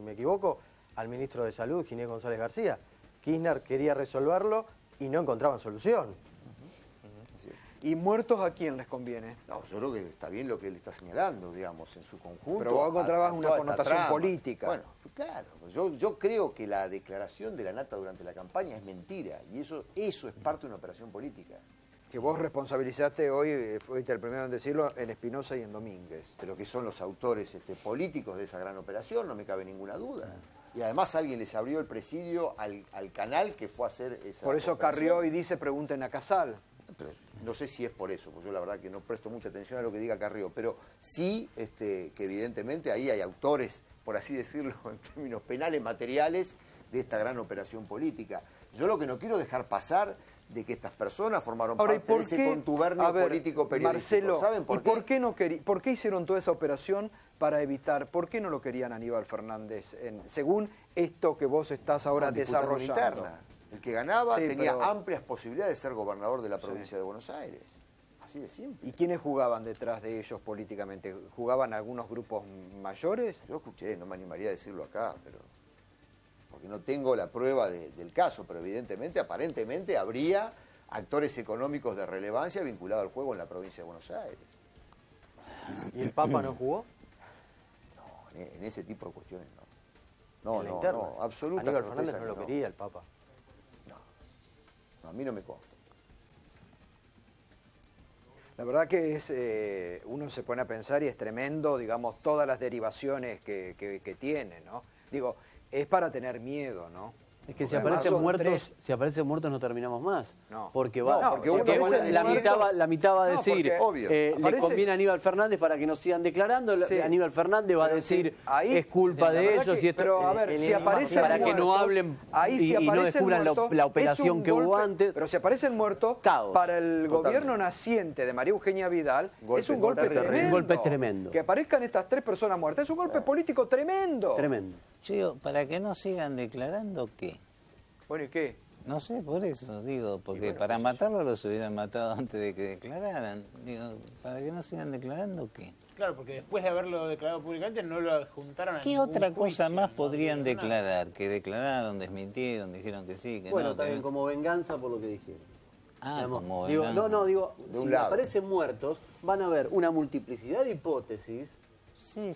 me equivoco, al ministro de Salud, Ginés González García. Kirchner quería resolverlo y no encontraban solución. ¿Y muertos a quién les conviene? No, yo creo que está bien lo que él está señalando, digamos, en su conjunto. Pero vos encontrabas una connotación política. Bueno, claro, yo creo que la declaración de Lanata durante la campaña es mentira, y eso es parte de una operación política. Que vos responsabilizaste hoy, fuiste el primero en decirlo, en Espinosa y en Domínguez. Pero que son los autores políticos de esa gran operación, no me cabe ninguna duda. Y además alguien les abrió el presidio al canal que fue a hacer esa Por eso operación. Carrió y dice, pregunten a Casal. Pero no sé si es por eso, porque yo la verdad que no presto mucha atención a lo que diga Carrió, pero sí que evidentemente ahí hay autores, por así decirlo, en términos penales, materiales, de esta gran operación política. Yo lo que no quiero dejar pasar de que estas personas formaron parte de ese contubernio político periodístico. Marcelo, ¿saben por qué? ¿Por qué hicieron toda esa operación para evitar? ¿Por qué no lo querían Aníbal Fernández, según esto que vos estás ahora desarrollando? Interna. El que ganaba tenía amplias posibilidades de ser gobernador de la provincia de Buenos Aires. Así de simple. ¿Y quiénes jugaban detrás de ellos políticamente? ¿Jugaban algunos grupos mayores? Yo escuché, no me animaría a decirlo acá, pero porque no tengo la prueba del caso, pero evidentemente, aparentemente, habría actores económicos de relevancia vinculados al juego en la provincia de Buenos Aires. ¿Y el Papa no jugó? No, en ese tipo de cuestiones no. No, absoluta Aníbal certeza Fernández no lo quería el Papa. No, a mí no me consta. La verdad que uno se pone a pensar y es tremendo, digamos, todas las derivaciones que tiene, ¿no? Digo, es para tener miedo, ¿no? Es que si aparecen muertos no terminamos más. No. Porque la mitad va a decir, le conviene a Aníbal Fernández para que no sigan declarando, Aníbal Fernández va a decir, es culpa de ellos, pero a ver, si aparecen para muertos, que no hablen y no descubran la operación que hubo antes. Pero si aparecen muertos, para el gobierno naciente de María Eugenia Vidal, es un golpe tremendo. Un golpe tremendo. Que aparezcan estas 3 personas muertas, es un golpe político tremendo. Tremendo. Yo digo, para que no sigan declarando, ¿qué? Bueno, ¿y qué? No sé, por eso digo, porque para matarlo los hubieran matado antes de que declararan. Digo, para que no sigan declarando, ¿qué? Claro, porque después de haberlo declarado públicamente no lo juntaron a ¿Qué ningún otra juicio, cosa más no podrían dijeron declarar? Que declararon, desmintieron, dijeron que sí, que bueno, no. también como venganza por lo que dijeron. Como venganza. Digo, si aparecen muertos, van a haber una multiplicidad de hipótesis. Sí.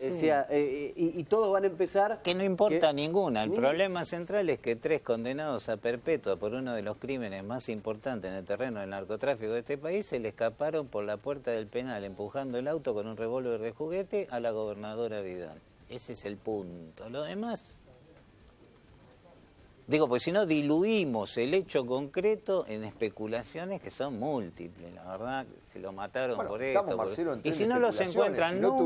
Y todos van a empezar... Que no importa ninguna. El problema central es que 3 condenados a perpetua por uno de los crímenes más importantes en el terreno del narcotráfico de este país se le escaparon por la puerta del penal empujando el auto con un revólver de juguete a la gobernadora Vidal. Ese es el punto. Lo demás... Digo, pues si no diluimos el hecho concreto en especulaciones que son múltiples, la verdad, se lo mataron por esto. Marcelo, y si no los encuentran nunca,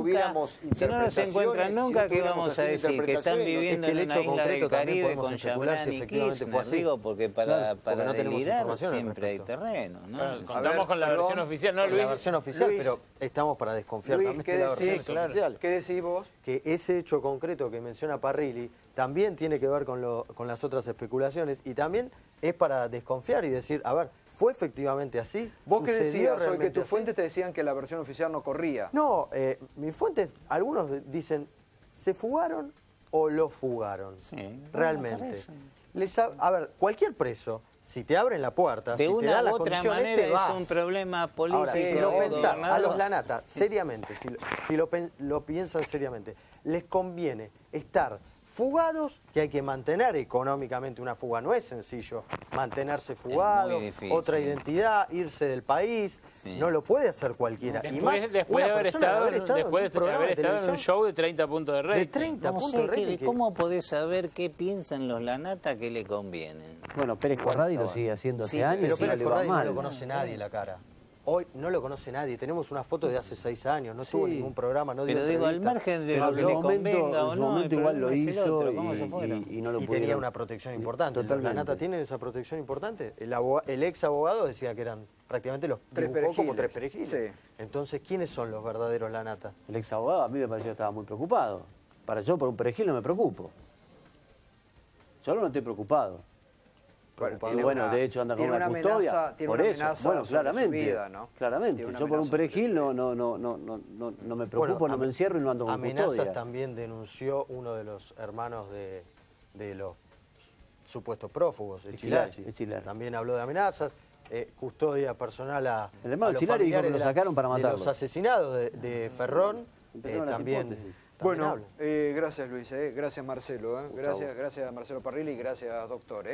¿qué vamos a decir? Que están viviendo en una isla del Caribe con Chabrán y Kirchner, digo, porque para delirar siempre hay terreno, ¿no? Claro, contamos con la versión oficial, ¿no, Luis? La versión oficial, pero estamos para desconfiar también de la versión oficial. ¿Qué decís vos? Que ese hecho concreto que menciona Parrilli también tiene que ver con las otras especulaciones y también es para desconfiar y decir, a ver, ¿Fue efectivamente así? ¿Vos qué ¿Sucedió decías hoy? Que realmente tus así? fuentes te decían que la versión oficial no corría. No, mis fuentes, algunos dicen, ¿se fugaron o lo fugaron? Sí, bueno, realmente. parece. A ver, cualquier preso, si te abren la puerta, De si te una dan u las otra condiciones, manera te vas. es un problema político. Ahora, si lo pensás, a gobernador. los Lanata, seriamente, si lo piensan seriamente, les conviene estar fugados, que hay que mantener económicamente una fuga. No es sencillo mantenerse fugado, difícil. otra identidad, irse del país. Sí. No lo puede hacer cualquiera. Y más Después de una haber persona estado, en un programa de en un televisión show de 30 puntos de rating. de 30 No puntos sé, de rating. ¿cómo podés saber qué piensan los Lanata que le convienen? Bueno, Pérez Corradi lo sigue haciendo hace Sí, años Pero y no Pérez le va Corradi no mal. lo conoce nadie la cara. Hoy no lo conoce nadie. Tenemos una foto de hace 6 años. No estuvo en ningún programa, no dio Pero digo, al entrevista. margen de Pero lo que en le su momento, convenga o en su no, momento el igual lo problema es el hizo otro, ¿cómo se fueron? y no lo Y pudieron. tenía una protección importante. ¿Los Totalmente. Lanata tienen esa protección importante? El ex abogado decía que eran prácticamente los Tres dibujó como perejiles. 3 perejiles. Sí. Entonces, ¿quiénes son los verdaderos Lanata? El ex abogado a mí me pareció que estaba muy preocupado. Yo por un perejil no me preocupo. Solo no estoy preocupado. Preocupado. Y bueno, de hecho anda con tiene una una custodia. amenaza- tiene Por una eso, amenaza bueno, sobre su claramente. vida, ¿no? Claramente. Tiene una Yo por un amenaza sobre perejil su no me preocupo, no me encierro y no ando con Amenazas custodia. también denunció uno de los hermanos de los supuestos prófugos, el Chilachi. El Chilachi. También habló de amenazas, custodia personal a El hermano los Chilachi familiares lo de sacaron para de matarlo. los asesinados de Ferrón. Empezaron las También, hipótesis. también Bueno, habla. gracias Luis, gracias Marcelo, gracias Marcelo Parrilli y gracias doctor.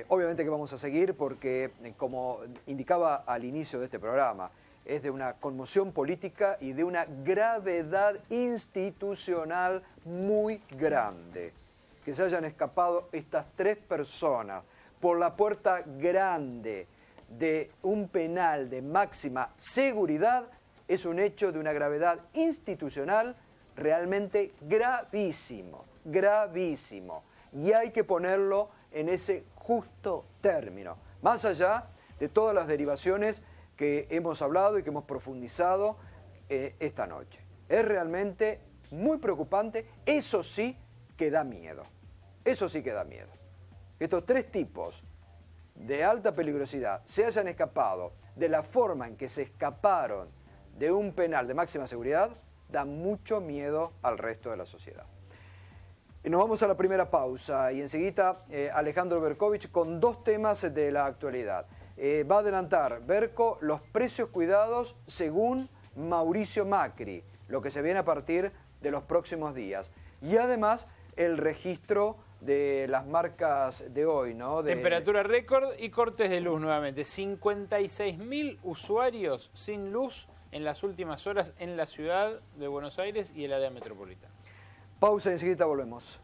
Obviamente que vamos a seguir porque, como indicaba al inicio de este programa, es de una conmoción política y de una gravedad institucional muy grande. Que se hayan escapado estas 3 personas por la puerta grande de un penal de máxima seguridad es un hecho de una gravedad institucional realmente gravísimo, gravísimo. Y hay que ponerlo en ese justo término, más allá de todas las derivaciones que hemos hablado y que hemos profundizado esta noche. Es realmente muy preocupante, eso sí que da miedo, eso sí que da miedo. Estos 3 tipos de alta peligrosidad se hayan escapado de la forma en que se escaparon de un penal de máxima seguridad, da mucho miedo al resto de la sociedad. Nos vamos a la primera pausa y enseguida Alejandro Berkovich con 2 temas de la actualidad. Va a adelantar Berko los precios cuidados según Mauricio Macri, lo que se viene a partir de los próximos días. Y además el registro de las marcas de hoy, ¿no? Temperatura récord y cortes de luz nuevamente. 56.000 usuarios sin luz en las últimas horas en la ciudad de Buenos Aires y el área metropolitana. Pausa y enseguida volvemos.